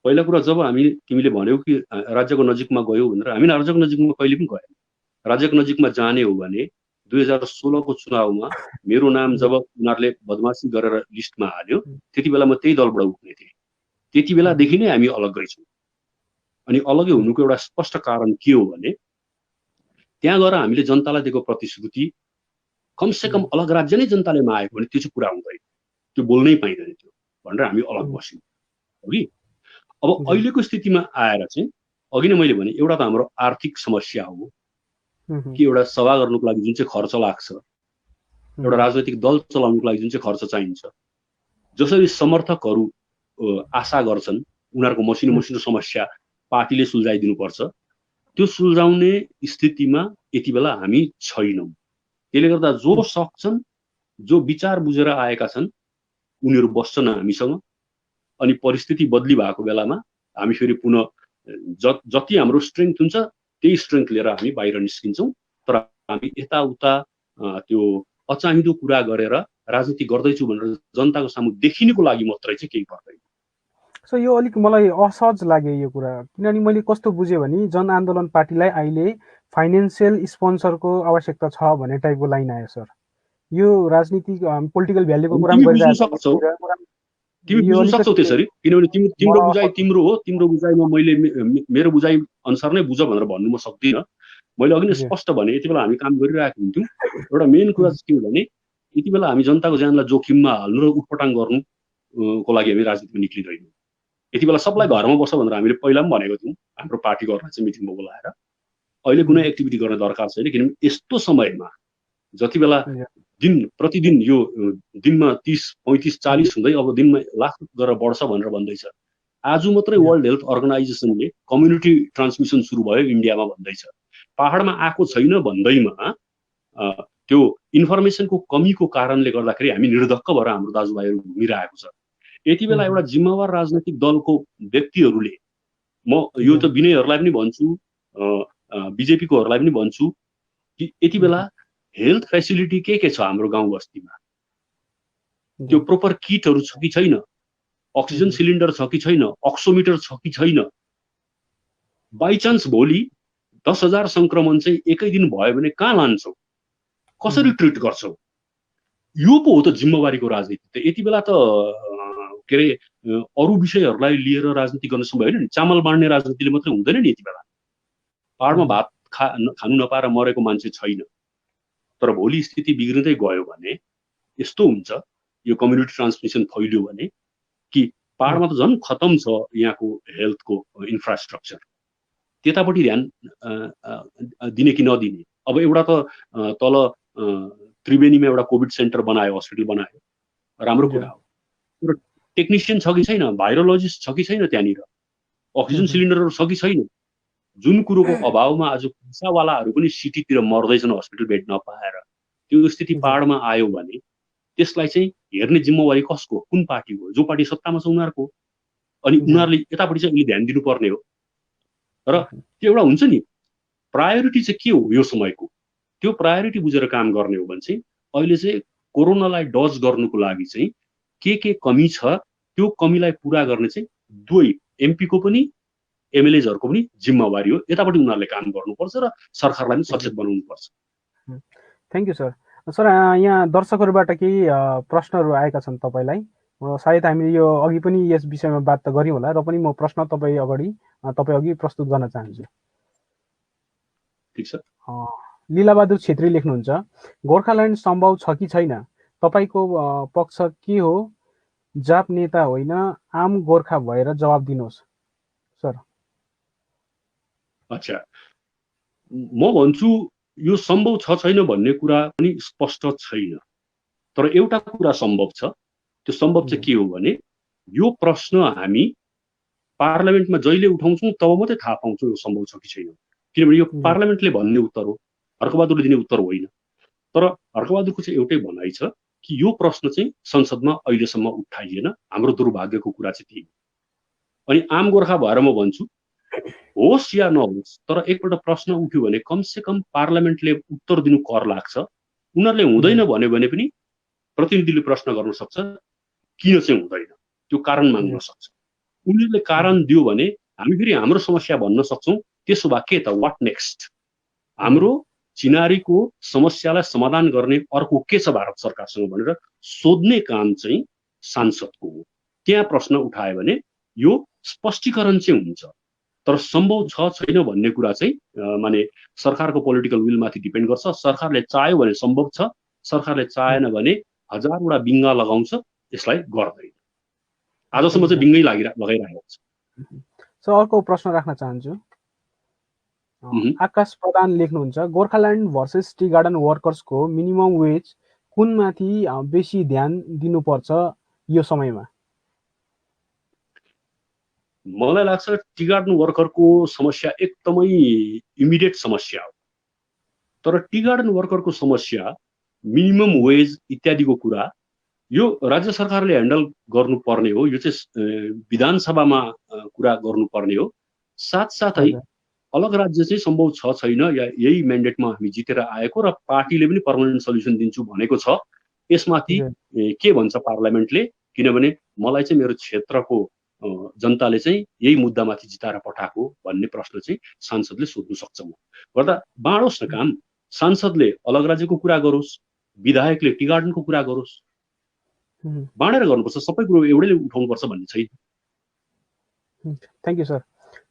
पहिला कुरा, जब तिमीले भन्यौ कि राज्यको नजिकमा गयौ भनेर, हामी राज्यको नजिकमा कहिले पनि गएन। राज्यको नजिकमा जाने हो भने 2016 को चुनावमा मेरो नाम जब उनीहरूले बदमासी गरेर लिस्टमा हाल्यो, त्यति बेला म त्यही दलबाट उठ्ने थिएँ। त्यति बेलादेखि नै हामी अलग्गै छौँ। अनि अलग्गै हुनुको एउटा स्पष्ट कारण के हो भने, त्यहाँ गएर हामीले जनतालाई दिएको प्रतिश्रुति कमसेकम अलग राज्य नै जनताले मागेको भने त्यो चाहिँ पुरा हुँदैन, त्यो बोल्नै पाइँदैन थियो भनेर हामी अलग बस्यौँ हो कि। अब अहिलेको स्थितिमा आएर चाहिँ अघि नै मैले भने, एउटा त हाम्रो आर्थिक समस्या हो कि एउटा सभा गर्नुको लागि जुन चाहिँ खर्च लाग्छ, एउटा राजनैतिक दल चलाउनुको लागि जुन चाहिँ खर्च चाहिन्छ, जसरी समर्थकहरू आशा गर्छन् उनीहरूको मसिनो समस्या पार्टीले सुल्झाइदिनुपर्छ, त्यो सुल्झाउने स्थितिमा यति बेला हामी छैनौँ। त्यसले गर्दा जो सक्छन्, जो विचार बुझेर आएका छन्, उनीहरू बस्छन् हामीसँग। अनि परिस्थिति बदली भएको बेलामा हामी फेरि पुनः जति हाम्रो स्ट्रेङ्थ हुन्छ त्यही स्ट्रेङ्थ लिएर हामी बाहिर निस्किन्छौँ। तर हामी यताउता त्यो अचाहिँदो कुरा गरेर राजनीति गर्दैछु भनेर जनताको सामु देखिनुको लागि मात्रै चाहिँ केही गर्दैन। सो यो अलिक मलाई असहज लाग्यो यो कुरा, किनभने मैले कस्तो बुझेँ भने जनआन्दोलन पार्टीलाई अहिले फाइनेन्सियल स्पोन्सरको आवश्यकता छ भन्ने टाइपको लाइन आयो सर। यो राजनीतिक पोलिटिकल भ्याल्युको कुरा पनि गरिरहेको छौ, तिमी बुझ्न सक्छौ त्यसरी, किनभने तिम्रो बुझाइ तिम्रो हो, तिम्रो बुझाइमा मैले मेरो बुझाइ अनुसार नै बुझ भनेर भन्नु म सक्दिनँ। मैले अघि नै स्पष्ट भने, यति बेला हामी काम गरिरहेको हुन्थ्यौँ। एउटा मेन कुरा चाहिँ के हो भने, यति बेला हामी जनताको ज्यानलाई जोखिममा हाल्नु र उटपटाङ गर्नुको लागि हामी राजनीतिमा निक्लिँदैनौँ। यति बेला सबलाई घरमा बस्छ भनेर हामीले पहिला पनि भनेको थियौँ, हाम्रो पार्टी गर्न चाहिँ मिटिङमा बोलाएर। अहिले कुनै एक्टिभिटी गर्ने दरकार छैन, किनभने यस्तो समयमा जति बेला प्रतिदिन यो दिनमा 30, 35, 40 हुँदै अब दिनमा लाख गरेर बढ्छ भनेर भन्दैछ। आज मात्रै वर्ल्ड हेल्थ अर्गनाइजेसनले कम्युनिटी ट्रान्समिसन सुरु भयो इन्डियामा भन्दैछ। पहाडमा आएको छैन भन्दैमा त्यो इन्फर्मेसनको कमीको कारणले गर्दाखेरि हामी निर्धक्क भएर हाम्रो दाजुभाइहरू घुमिरहेको छ। यति बेला एउटा जिम्मेवार राजनैतिक दलको व्यक्तिहरूले, म यो त विनयहरूलाई पनि भन्छु, बिजेपीकोहरूलाई पनि भन्छु कि यति बेला हेल्थ फेसिलिटी के छ हाम्रो गाउँ बस्तीमा, त्यो प्रोपर किटहरू छ कि छैन, अक्सिजन सिलिन्डर छ कि छैन, अक्सोमिटर छ कि छैन। बाइचान्स भोलि 10,000 संक्रमण चाहिँ एकै दिन भयो भने कहाँ लान्छौ, कसरी ट्रिट गर्छौ? यो पो हो त जिम्मेवारीको राजनीति। त यति बेला त के अरे अरू विषयहरूलाई लिएर राजनीति गर्न सम्भव होइन नि। चामल बाँड्ने राजनीतिले मात्रै हुँदैन नि। यति बेला पहाडमा भात खानु नपाएर मरेको मान्छे छैन। तर भोलि स्थिति बिग्रिँदै गयो भने यस्तो हुन्छ, यो कम्युनिटी ट्रान्समिसन फैलियो भने कि पहाडमा त झन् खतम छ यहाँको हेल्थको इन्फ्रास्ट्रक्चर। त्यतापट्टि ध्यान दिने कि नदिने। अब एउटा त तल त्रिवेणीमा एउटा कोभिड सेन्टर बनायो, हस्पिटल बनायो, राम्रो कुरा हो। तर टेक्निसियन छ कि छैन, भाइरोलोजिस्ट छ कि छैन, त्यहाँनिर अक्सिजन सिलिन्डरहरू छ कि छैन। जुन कुरोको अभावमा आज पैसावालाहरू पनि सिटीतिर मर्दैछन् हस्पिटल बेड नपाएर। त्यो स्थिति पहाडमा आयो भने त्यसलाई चाहिँ हेर्ने जिम्मेवारी कसको, कुन पार्टीको? जो पार्टी सत्तामा छ उनीहरूको। अनि उनीहरूले यतापट्टि चाहिँ अहिले ध्यान दिनुपर्ने हो। र त्यो एउटा हुन्छ नि, प्रायोरिटी चाहिँ के हो यो समयको, त्यो प्रायोरिटी बुझेर काम गर्ने हो भने चाहिँ अहिले चाहिँ कोरोनालाई डज गर्नुको लागि चाहिँ के कमी छ, त्यो कमीलाई पुरा गर्ने चाहिँ दुवै एमपीको पनि एमएलएजहरूको पनि जिम्मेवारी हो। यतापट्टि उनीहरूले काम गर्नुपर्छ र सरकारलाई पनि सचेत बनाउनुपर्छ। Thank you sir. सर यहाँ दर्शकहरूबाट केही प्रश्नहरू आएका छन् तपाईँलाई। सायद हामीले यो अघि पनि यस विषयमा बात त गऱ्यौँ होला, र पनि म प्रश्न तपाईँ अघि प्रस्तुत गर्न चाहन्छु। ठिक छ। लीलाबहादुर छेत्री लेख्नुहुन्छ, गोर्खाल्यान्ड सम्भव छ कि छैन? तपाईँको पक्ष के हो? जाप नेता होइन, आम गोर्खा भएर जवाब दिनुहोस् सर। अच्छा, म भन्छु यो सम्भव छ छैन भन्ने कुरा पनि स्पष्ट छैन, तर एउटा कुरा सम्भव छ। त्यो सम्भव चाहिँ के हो भने यो प्रश्न हामी पार्लियामेन्टमा जहिले उठाउँछौँ तब मात्रै थाहा पाउँछौँ यो सम्भव छ कि छैन, किनभने यो पार्लियामेन्टले भन्ने उत्तर हो, हर्कबहादुरले दिने उत्तर होइन। तर हर्कबहादुरको चाहिँ एउटै भनाइ छ कि यो प्रश्न चाहिँ संसदमा अहिलेसम्म उठाइएन, हाम्रो दुर्भाग्यको कुरा चाहिँ त्यही हो। अनि आम गोर्खा भएर म भन्छु होस् या नहोस्, तर एकपल्ट प्रश्न उठ्यो भने कमसे कम पार्लियामेन्टले उत्तर दिनु कर लाग्छ। उनीहरूले हुँदैन भन्यो भने पनि प्रतिनिधिले प्रश्न गर्न सक्छ किन चाहिँ हुँदैन, त्यो कारण माग्न सक्छ। उनीहरूले कारण दियो भने हामी फेरि हाम्रो समस्या भन्न सक्छौँ, त्यसो भए के त, वाट नेक्स्ट, हाम्रो चिनारीको समस्यालाई समाधान गर्ने अर्को के छ भारत सरकारसँग भनेर सोध्ने काम चाहिँ सांसदको हो। त्यहाँ प्रश्न उठायो भने यो स्पष्टीकरण चाहिँ हुन्छ। तर सम्भव छ छैन भन्ने कुरा चाहिँ माने सरकारको पोलिटिकल विलमाथि डिपेन्ड गर्छ। सरकारले चाह्यो भने सम्भव छ, सरकारले चाहेन भने हजारवटा बिङ्गा लगाउँछ, यसलाई गर्दैन। आजसम्म चाहिँ बिङ्गै लगाइरहेको छ। सर अर्को प्रश्न राख्न चाहन्छु। आकाश प्रधान लेख्नुहुन्छ, गोर्खाल्यान्ड भर्सेस टी गार्डन वर्कर्सको मिनिमम वेज कुनमाथि बेसी ध्यान दिनुपर्छ यो समयमा? मलाई लाग्छ टी गार्डन वर्करको समस्या एकदमै इमिडिएट समस्या हो। तर टी गार्डन वर्करको समस्या, मिनिमम वेज इत्यादिको कुरा यो राज्य सरकारले ह्यान्डल गर्नुपर्ने हो। यो चाहिँ विधानसभामा कुरा गर्नुपर्ने हो। साथसाथै अलग राज्य चाहिँ सम्भव छ छैन या यही म्यान्डेटमा हामी जितेर आएको र पार्टीले पनि पर्मानेन्ट सल्युसन दिन्छु भनेको छ, यसमाथि के भन्छ पार्लियामेन्टले, किनभने मलाई चाहिँ मेरो क्षेत्रको जनताले चाहिँ यही मुद्दामाथि जिताएर पठाएको भन्ने प्रश्न चाहिँ सांसदले सोध्नु सक्छ। गर्दा बाँडोस् न काम, सांसदले अलग राज्यको कुरा गरोस्, विधायकले टी गार्डनको कुरा गरोस्, बाँडेर गर्नुपर्छ, सबै कुरो एउटैले उठाउनुपर्छ भन्ने छैन। Thank you sir.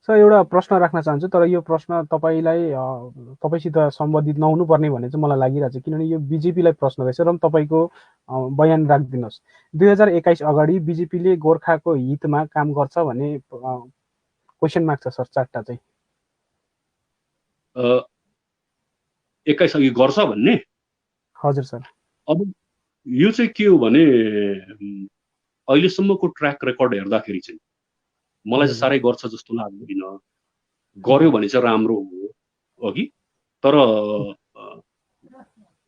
सर एउटा प्रश्न राख्न चाहन्छु, तर यो प्रश्न तपाईँसित सम्बन्धित नहुनुपर्ने भन्ने चाहिँ मलाई लागिरहेको छ, किनभने यो बिजेपीलाई प्रश्न रहेछ र तपाईँको बयान राखिदिनुहोस्। 2021 अगाडि बिजेपीले गोर्खाको हितमा काम गर्छ भन्ने क्वेसन मार्क छ सर, चारवटा चाहिँ। 21 अघि गर्छ भन्ने? हजुर सर। अब यो चाहिँ के हो भने अहिलेसम्मको ट्र्याक रेकर्ड हेर्दाखेरि चाहिँ मलाई चाहिँ साह्रै गर्छ जस्तो लाग्दैन। गर्यो भने चाहिँ राम्रो हो अघि। तर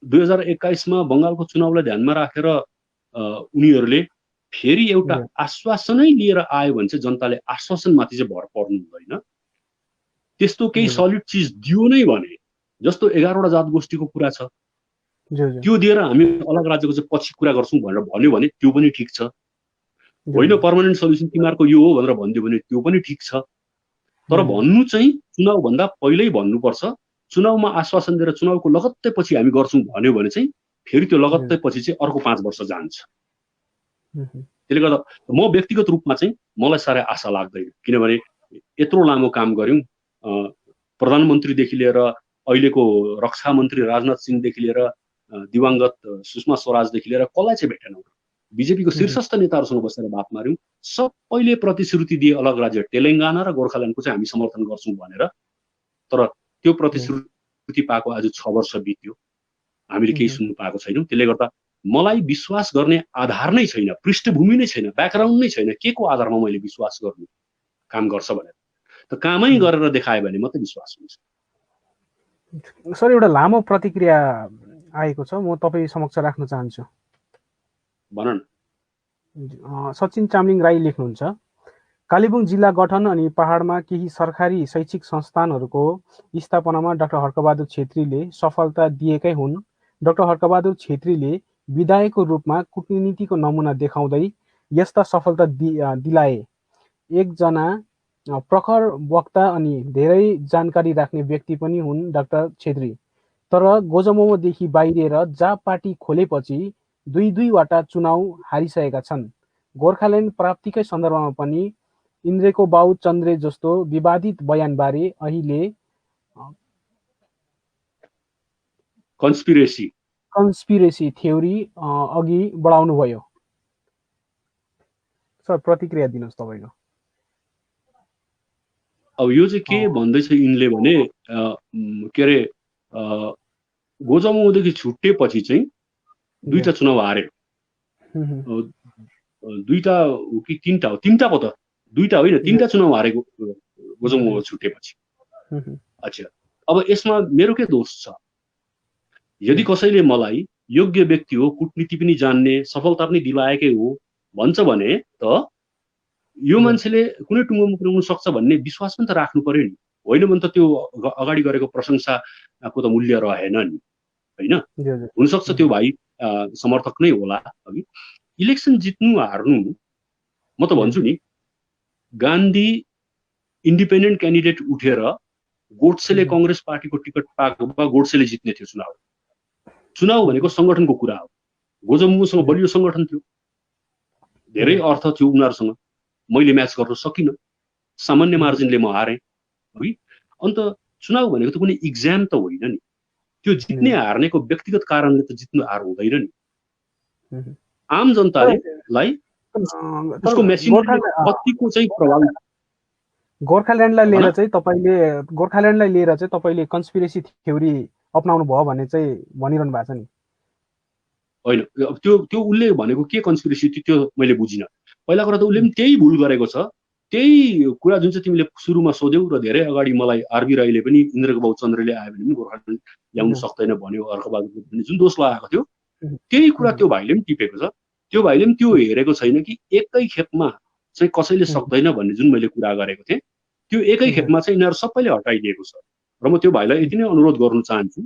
2021 मा बङ्गालको चुनावलाई ध्यानमा राखेर उनीहरूले फेरि एउटा आश्वासनै लिएर आयो भने चाहिँ जनताले आश्वासनमाथि चाहिँ भर पर्नु हुँदैन। त्यस्तो केही सलिड चिज दियो नै भने, जस्तो 11वटा जात गोष्ठीको कुरा छ, त्यो दिएर हामी अलग राज्यको चाहिँ पछि कुरा गर्छौँ भनेर भन्यो भने त्यो पनि ठिक छ। होइन पर्मानेन्ट सल्युसन तिमीहरूको यो हो भनेर भनिदियो भने त्यो पनि ठिक छ। तर भन्नु चाहिँ चुनावभन्दा पहिल्यै भन्नुपर्छ। चुनावमा आश्वासन दिएर चुनावको लगत्तै पछि हामी गर्छौँ भन्यो भने चाहिँ फेरि त्यो लगत्तै पछि चाहिँ अर्को 5 वर्ष जान्छ। त्यसले गर्दा म व्यक्तिगत रूपमा चाहिँ मलाई साह्रै आशा लाग्दैन, किनभने यत्रो लामो काम गऱ्यौँ। प्रधानमन्त्रीदेखि लिएर अहिलेको रक्षा मन्त्री राजनाथ सिंहदेखि लिएर दिवंगत सुषमा स्वराजदेखि लिएर कसलाई चाहिँ भेटेनौँ। बिजेपीको शीर्षस्थ नेताहरूसँग बसेर बात मार्यौँ, सबैले प्रतिश्रुति दिए अलग राज्य तेलङ्गाना र गोर्खाल्यान्डको चाहिँ हामी समर्थन गर्छौँ भनेर। तर त्यो प्रतिश्रुति पाएको आज 6 वर्ष बित्यो, हामीले केही सुन्नु पाएको छैनौँ। त्यसले गर्दा मलाई विश्वास गर्ने आधार नै छैन, पृष्ठभूमि नै छैन, ब्याकग्राउन्ड नै छैन। के को आधारमा मैले विश्वास गर्नु काम गर्छ भनेर? त कामै गरेर देखायो भने मात्रै विश्वास हुन्छ। सर एउटा लामो प्रतिक्रिया आएको छ, म तपाईँ समक्ष राख्न चाहन्छु। भन न। सचिन चामलिङ राई लेख्नुहुन्छ, कालेबुङ जिल्ला गठन अनि पहाडमा केही सरकारी शैक्षिक संस्थानहरूको स्थापनामा डाक्टर हर्कबहादुर छेत्रीले सफलता दिएकै हुन्। डाक्टर हर्कबहादुर छेत्रीले विधायकको रूपमा कूटनीतिको नमुना देखाउँदै यस्ता सफलता दिलाए। एकजना प्रखर वक्ता अनि धेरै जानकारी राख्ने व्यक्ति पनि हुन् डाक्टर छेत्री। तर गोजमोमोदेखि बाहिरिएर जाप पार्टी खोलेपछि दुईवटा चुनाव हारिसकेका छन्। गोर्खाल्यान्ड प्राप्तिकै सन्दर्भमा पनि इन्द्रेको बाउ चन्द्रे जस्तो विवादित बयानबारे अहिले कन्स्पिरेसी थ्योरी अघि बढाउनु भयो। सर प्रतिक्रिया दिनुहोस् तपाईँको। अब यो चाहिँ के भन्दैछ यिनले भने के अरे गोजमुदेखि छुट्टेपछि चाहिँ दुईटा चुनाव हार्यो, दुईटा हो कि तीनटा हो, तीनटा पो त, दुईटा होइन तीनटा चुनाव हारेको गोजमु छुट्टेपछि। अच्छा, अब यसमा मेरो के दोष छ? यदि कसैले मलाई योग्य व्यक्ति हो, कुटनीति पनि जान्ने, सफलता पनि दिलाएकै हो भन्छ भने त यो मान्छेले कुनै टुङ्गोमा पुर्याउन सक्छ भन्ने विश्वास पनि त राख्नु पर्यो नि, होइन भने त त्यो अगाडि गरेको प्रशंसाको त मूल्य रहेन नि, होइन? हुनसक्छ त्यो भाइ समर्थक नै होला। अघि इलेक्सन जित्नु हार्नु म त भन्छु नि, गान्धी इन्डिपेन्डेन्ट क्यान्डिडेट उठेर गोडसेले कांग्रेस पार्टीको टिकट पाएको भए गोडसेले जित्ने थियो चुनाव। चुनाव भनेको संगठनको कुरा हो। गोजमुसँग बलियो संगठन थियो, धेरै अर्थ थियो उनीहरूसँग, मैले म्याच गर्न सकिनँ, सामान्य मार्जिनले म हारेँ है। अन्त चुनाव भनेको त कुनै इक्जाम त होइन नि, त्यो जित्ने हार्नेको व्यक्तिगत कारणले त जित्नु हार हुँदैन नि। आम जनतालाई उसको मेसिनरी कतिको चाहिँ प्रभावित, गोर्खाल्यान्डलाई लिएर चाहिँ तपाईले कन्स्पिरेसी थ्योरी अपनाउनु भयो भन्ने चाहिँ भनिरहनु भएको छ नि। होइन, त्यो उसले भनेको के कन्स्पिरेसी त्यो मैले बुझिनँ। पहिला कुरा त उसले पनि त्यही भुल गरेको छ, त्यही कुरा जुन चाहिँ तिमीले सुरुमा सोध्यौ र धेरै अगाडि मलाई आरबी राईले पनि इन्द्रबाबु चन्द्रले आयो भने पनि गोर्खाल्यान्ड ल्याउनु सक्दैन भन्यो, अर्कबहादुरले पनि जुन दोष लगाएको थियो त्यही कुरा त्यो भाइले पनि टिपेको छ। त्यो भाइले पनि त्यो हेरेको छैन कि एकै खेपमा चाहिँ कसैले सक्दैन भन्ने जुन मैले कुरा गरेको थिएँ, त्यो एकै खेपमा चाहिँ यिनीहरू सबैले हटाइदिएको छ। र म त्यो भाइलाई यति नै अनुरोध गर्न चाहन्छु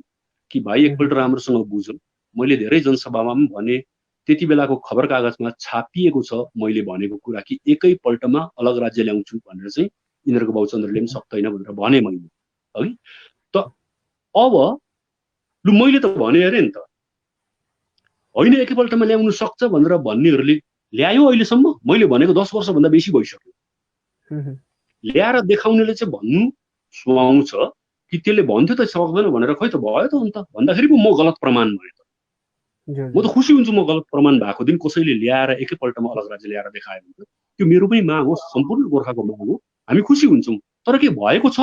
कि भाइ एकपल्ट राम्रोसँग बुझौँ। मैले धेरै जनसभामा पनि भने, त्यति बेलाको खबर कागजमा छापिएको छ मैले भनेको कुरा कि एकैपल्टमा अलग राज्य ल्याउँछु भनेर चाहिँ इन्द्रको बाबुचन्द्रले पनि सक्दैन भनेर भने मैले, है त। अब लु मैले त भने अरे नि त, होइन एकैपल्टमा ल्याउनु सक्छ भनेर भन्नेहरूले ल्यायो अहिलेसम्म। मैले भनेको 10 वर्षभन्दा बेसी भइसक्यो। ल्याएर देखाउनेले चाहिँ भन्नु सुहाउँछ कि त्यसले भन्थ्यो त सक्दैन भनेर, खै त भयो त अन्त भन्दाखेरि पो म गलत प्रमाण भयो त। म त खुसी हुन्छु म गलत प्रमाण भएको दिन कसैले ल्याएर एकैपल्टमा अलग राज्य ल्याएर देखायो भने। त्यो मेरो पनि माग हो, सम्पूर्ण गोर्खाको माग हो, हामी खुसी हुन्छौँ। तर के भएको छ?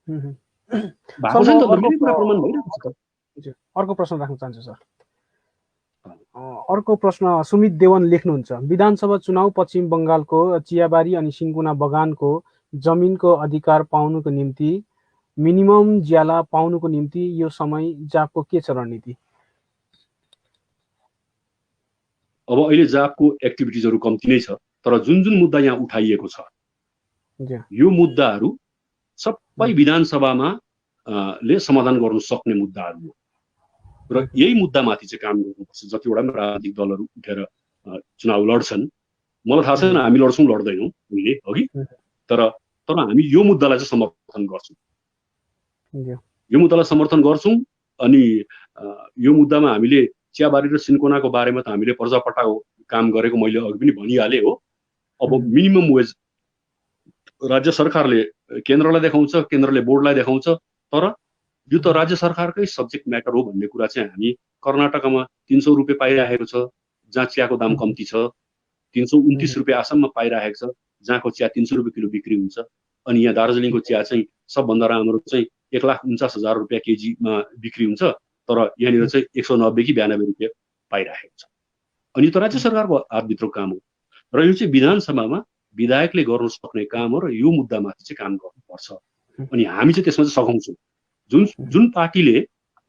भएको छैन त, मेरो कुरा प्रमाण भइरहेको छ। अर्को प्रश्न राख्न चाहन्छु सर। अर्को प्रश्न सुमित देवन लेख्नुहुन्छ, विधानसभा चुनाव पश्चिम बङ्गालको चियाबारी अनि सिन्कोना बगानको जमिनको अधिकार पाउनुको निम्ति, मिनिमम ज्याला पाउनुको निम्ति यो समय जापको के छ रणनीति? अब अहिले जापको एक्टिभिटिजहरू कम्ती नै छ, तर जुन जुन मुद्दा यहाँ उठाइएको छ यो मुद्दाहरू सबै विधानसभामा ले समाधान गर्न सक्ने मुद्दाहरू हो। र यही मुद्दामाथि चाहिँ काम गर्नुपर्छ। जतिवटा पनि राजनीतिक दलहरू उठेर चुनाव लड्छन्, मलाई थाहा छैन हामी लड्छौँ लड्दैनौँ अहिले अघि, तर हामी यो मुद्दालाई चाहिँ समर्थन गर्छौँ, यो मुद्दालाई समर्थन गर्छौँ। अनि यो मुद्दामा हामीले चियाबारी र सिन्कोनाको बारेमा त हामीले पर्जापट्टाको काम गरेको मैले अघि पनि भनिहालेँ हो। अब मिनिमम वेज राज्य सरकारले केन्द्रलाई देखाउँछ, केन्द्रले बोर्डलाई देखाउँछ, तर यो त राज्य सरकारकै सब्जेक्ट म्याटर हो भन्ने कुरा चाहिँ हामी कर्नाटकमा 300 रुपियाँ पाइरहेको छ जहाँ चियाको दाम कम्ती छ, 329 रुपियाँ आसाममा पाइरहेको छ जहाँको चिया 300 रुपियाँ किलो बिक्री हुन्छ। अनि यहाँ दार्जिलिङको चिया चाहिँ सबभन्दा राम्रो चाहिँ 1,49,000 रुपियाँ केजीमा बिक्री हुन्छ, तर यहाँनिर चाहिँ 190 कि 92 रुपियाँ पाइरहेको छ। अनि त राज्य सरकारको हातभित्रको काम हो र यो चाहिँ विधानसभामा विधायकले गर्न सक्ने काम हो र यो मुद्दामाथि चाहिँ काम गर्नुपर्छ। अनि हामी चाहिँ त्यसमा चाहिँ सघाउँछौँ। जुन पार्टीले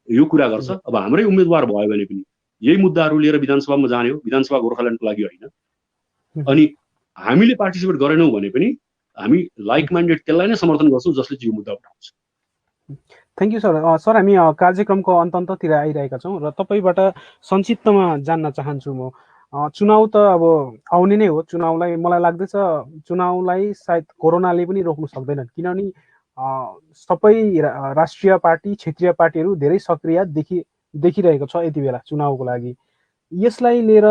यो कुरा गर्छ, अब हाम्रै उम्मेदवार भयो भने पनि यही मुद्दाहरू लिएर विधानसभामा जाने हो, विधानसभा गोर्खाल्यान्डको लागि होइन। अनि हामीले पार्टिसिपेट गरेनौँ भने पनि हामी लाइक माइन्डेड त्यसलाई नै समर्थन गर्छौँ जसले चाहिँ यो मुद्दा उठाउँछ। Thank you sir. सर हामी कार्यक्रमको अन्ततिर आइरहेका छौँ र तपाईँबाट संक्षिप्तमा जान्न चाहन्छु म, चुनाव त अब आउने नै हो, चुनावलाई मलाई लाग्दैछ चुनावलाई सायद कोरोनाले पनि रोक्नु सक्दैन, किनभने सबै राष्ट्रिय पार्टी क्षेत्रीय पार्टीहरू धेरै सक्रिय देखिरहेको छ यति बेला चुनावको लागि। यसलाई लिएर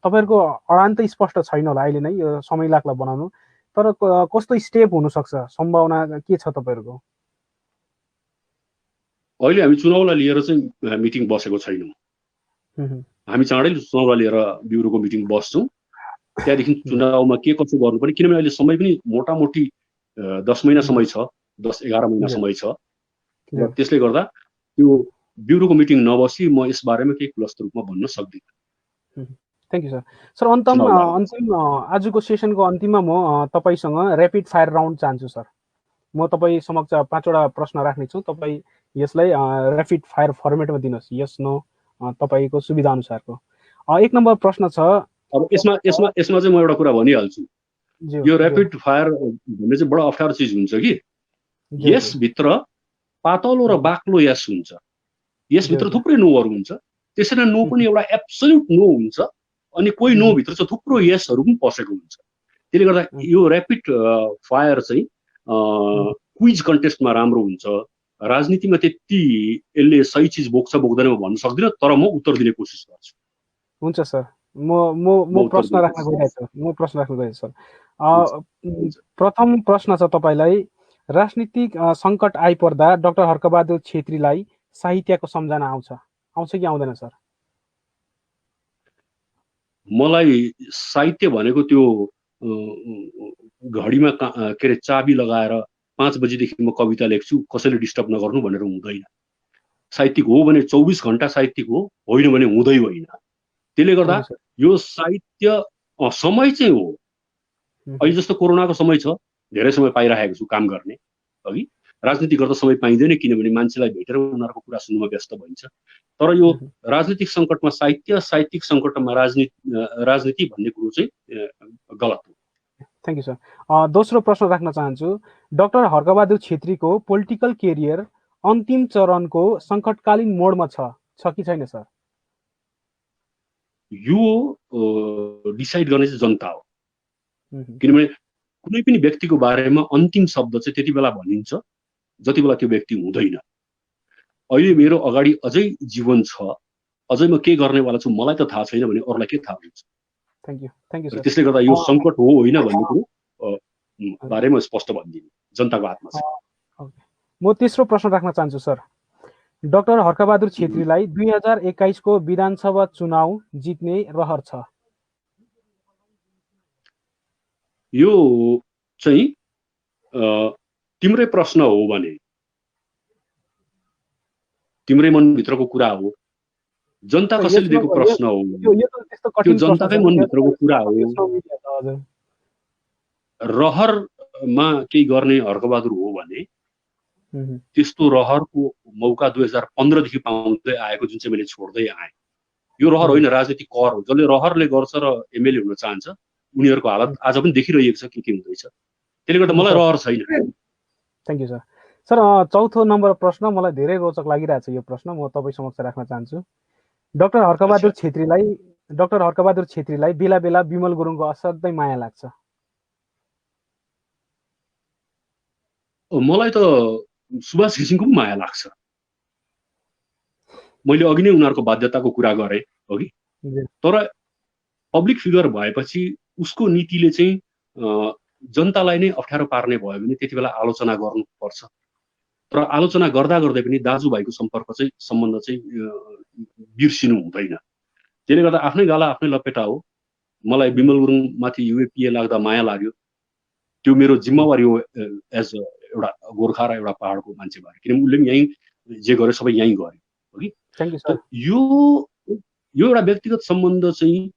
तपाईँहरूको अडान त स्पष्ट छैन होला अहिले नै, यो समय लाग्ला बनाउनु, तर कस्तो स्टेप हुनसक्छ, सम्भावना के छ तपाईँहरूको? अहिले हामी चुनावलाई लिएर चाहिँ मिटिङ बसेको छैनौँ। हामी चाँडै चुनावलाई लिएर ब्युरोको मिटिङ बस्छौँ, त्यहाँदेखि चुनावमा के कसो गर्नुपर्ने, किनभने अहिले समय पनि मोटामोटी 10 महिना समय छ, 10-11 महिना समय छ र त्यसले गर्दा त्यो ब्युरोको मिटिङ नबसी म यस बारेमा केही खुलस्त रूपमा भन्न सक्दिनँ। Thank you sir. सर अन्तिम आजको सेसनको अन्तिममा म तपाईँसँग ऱ्यापिड फायर राउन्ड चाहन्छु सर। म तपाईँ समक्ष 5वटा प्रश्न राख्नेछु, तपाईँ यसलाई ऱ्यापिड फायर फर्मेटमा दिनुहोस्, यस नो तपाईँको सुविधा अनुसारको। 1 नम्बर प्रश्न छ। अब यसमा चाहिँ म एउटा कुरा भनिहाल्छु, यो ऱ्यापिड फायर भन्ने चाहिँ बडा अप्ठ्यारो चिज हुन्छ कि यसभित्र पातलो र बाक्लो यस हुन्छ, यसभित्र थुप्रै नोहरू हुन्छ, त्यसैले नो पनि एउटा एब्सोल्युट नो हुन्छ अनि कोही नो भित्र चाहिँ थुप्रो यसहरू पनि पसेको हुन्छ। त्यसले गर्दा यो ऱ्यापिड फायर चाहिँ क्विज कन्टेस्टमा राम्रो हुन्छ, राजनीतिमा त्यति यसले सही चिज बोक्छ बोक्दैन म भन्न सक्दिनँ, तर म उत्तर दिने कोसिस गर्छु। हुन्छ सर, म प्रश्न राख्न गइरहेछु सर। प्रथम प्रश्न छ तपाईँलाई, राजनीतिक सङ्कट आइपर्दा डाक्टर हर्कबहादुर छेत्रीलाई साहित्यको सम्झना आउँछ कि आउँदैन सर? मलाई साहित्य भनेको त्यो घडीमा के अरे चाबी लगाएर 5 बजीदेखि म कविता लेख्छु कसैले डिस्टर्ब नगर्नु भनेर हुँदैन। साहित्यिक हो भने 24 घण्टा साहित्यिक हो, होइन भने हुँदै होइन। त्यसले गर्दा यो साहित्य समय चाहिँ हो, अहिले जस्तो कोरोनाको समय छ, धेरै समय पाइरहेको छु काम गर्ने, अघि राजनीति गर्दा समय पाइँदैन किनभने मान्छेलाई भेटेर उनीहरूको कुरा सुन्नुमा व्यस्त भइन्छ। तर यो राजनीतिक सङ्कटमा साहित्य, साहित्यिक सङ्कटमा राजनीति भन्ने कुरो चाहिँ गलत हो। Thank you sir. दोस्रो प्रश्न राख्न चाहन्छु, डाक्टर हर्कबहादुर छेत्रीको पोलिटिकल केरियर अन्तिम चरणको सङ्कटकालीन मोडमा छ कि छैन सर? यो डिसाइड गर्ने चाहिँ जनता हो, किनभने कुनै पनि व्यक्तिको बारेमा अन्तिम शब्द चाहिँ त्यति बेला भनिन्छ जति बेला त्यो व्यक्ति हुँदैन। अहिले मेरो अगाडि अझै जीवन छ, अझै म के गर्नेवाला छु मलाई त थाहा छैन भने अरूलाई के थाहा हुन्छ। Thank you sir. त्यसले गर्दा यो सङ्कट हो होइन भन्ने कुरो बारेमा स्पष्ट भनिदिनु जनताको हातमा छ। म तेस्रो प्रश्न राख्न चाहन्छु सर, डाक्टर हर्कबहादुर छेत्रीलाई 2021 को विधानसभा चुनाव जित्ने रहर छ? यो चाहिँ तिम्रै प्रश्न हो भने तिम्रै मनभित्रको कुरा हो, जनता कसैले दिएको प्रश्न हो, त्यो जनताकै मनभित्रको कुरा हो। रहरमा केही गर्ने हर्कबहादुर हो भने त्यस्तो रहरको मौका 2015 देखि पाउँदै आएको जुन चाहिँ मैले छोड्दै आएँ, यो रहर होइन, राजनीतिक कर हो। जसले रहरले गर्छ र एमएलए हुन चाहन्छ उनीहरूको हालत आज पनि देखिरहेको छ के हुँदैछ। त्यसले गर्दा मलाई रहर छैन। Thank you sir. सर चौथो नम्बर प्रश्न मलाई धेरै रोचक लागिरहेछ, यो प्रश्न म तपाईँ समक्ष राख्न चाहन्छु। डाक्टर हर्कबहादुर छेत्रीलाई बेला बेला विमल गुरुङको असाध्यै माया लाग्छ? मलाई त सुभाष घिसिङको पनि माया लाग्छ। मैले अघि नै उनीहरूको बाध्यताको कुरा गरेँ अघि, तर पब्लिक फिगर भएपछि उसको नीतिले चाहिँ जनतालाई नै अप्ठ्यारो पार्ने भयो भने त्यति बेला आलोचना गर्नुपर्छ। तर आलोचना गर्दा गर्दै पनि दाजुभाइको सम्बन्ध चाहिँ बिर्सिनु हुँदैन। त्यसले गर्दा आफ्नै गाला आफ्नै लपेटा हो। मलाई विमल गुरुङमाथि युएपिए लाग्दा माया लाग्यो, त्यो मेरो जिम्मेवारी हो एज एउटा गोर्खा र एउटा पहाडको मान्छे भएर, किनभने उसले पनि यहीँ जे गर्यो सबै यहीँ गर्यो। यो एउटा व्यक्तिगत सम्बन्ध चाहिँ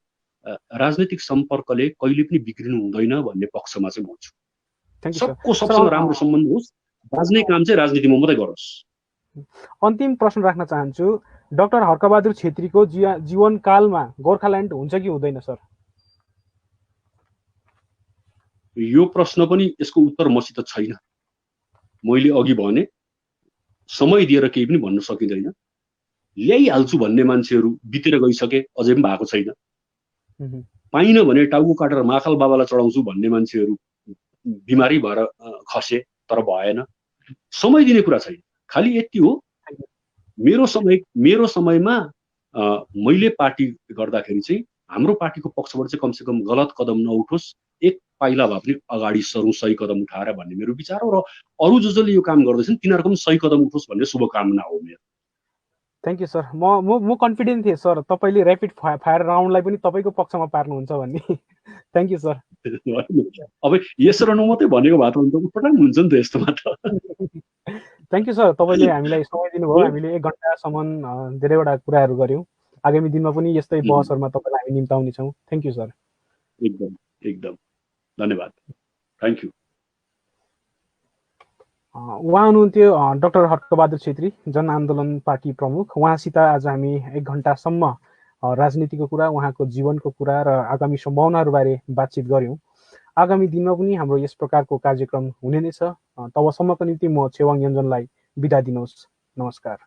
राजनीतिक सम्पर्कले कहिले पनि बिग्रिनु हुँदैन भन्ने पक्षमा चाहिँ म छु। सबसँग राम्रो सम्बन्ध होस्, बाँच्ने काम चाहिँ राजनीतिमा मात्रै गरोस्। अन्तिम प्रश्न राख्न चाहन्छु, डाक्टर हर्कबहादुर छेत्रीको जीवनकालमा गोर्खाल्यान्ड हुन्छ कि हुँदैन सर? यो प्रश्न पनि यसको उत्तर मसित छैन। मैले अघि भने समय दिएर केही पनि भन्न सकिँदैन। ल्याइहाल्छु भन्ने मान्छेहरू बितेर गइसके, अझै पनि भएको छैन। पाइन भने टाउको काटेर माखल बाबालाई चढाउँछु भन्ने मान्छेहरू बिमारी भएर खसे तर भएन। समय दिने कुरा छैन, खालि यति हो मेरो समयमा मैले पार्टी गर्दाखेरि चाहिँ हाम्रो पार्टीको पक्षबाट चाहिँ कमसेकम गलत कदम नउठोस्, एक पाइला भए पनि अगाडि सरौँ सही कदम उठाएर भन्ने मेरो विचार हो र अरू जसले यो काम गर्दैछन् तिनीहरूको पनि सही कदम उठोस् भन्ने शुभकामना हो मेरो। Thank you sir. म कन्फिडेन्ट थिएँ सर, तपाईँले ऱ्यापिड फायर राउन्डलाई पनि तपाईँको पक्षमा पार्नुहुन्छ भन्ने। Thank you sir. अब यस र नो मात्रै भनेको भए त पटाङ हुन्छ नि त यस्तोमा त। थ्याङ्क यू सर, तपाईँले हामीलाई समय दिनुभयो। हामीले 1 घन्टासम्म धेरैवटा कुराहरू गऱ्यौँ। आगामी दिनमा पनि यस्तै बहसहरूमा तपाईँलाई हामी निम्ताउनेछौँ। Thank you sir. एकदम एकदम धन्यवाद। Thank you. उहाँ हुनुहुन्थ्यो डाक्टर हर्कबहादुर छेत्री, जनआन्दोलन पार्टी प्रमुख। उहाँसित आज हामी 1 घन्टासम्म राजनीतिको कुरा, उहाँको जीवनको कुरा र आगामी सम्भावनाहरूबारे बातचित गऱ्यौँ। आगामी दिनमा पनि हाम्रो यस प्रकारको कार्यक्रम हुने नै छ। तबसम्मको निम्ति म छेवाङ योन्जनलाई बिदा दिनुहोस्। नमस्कार।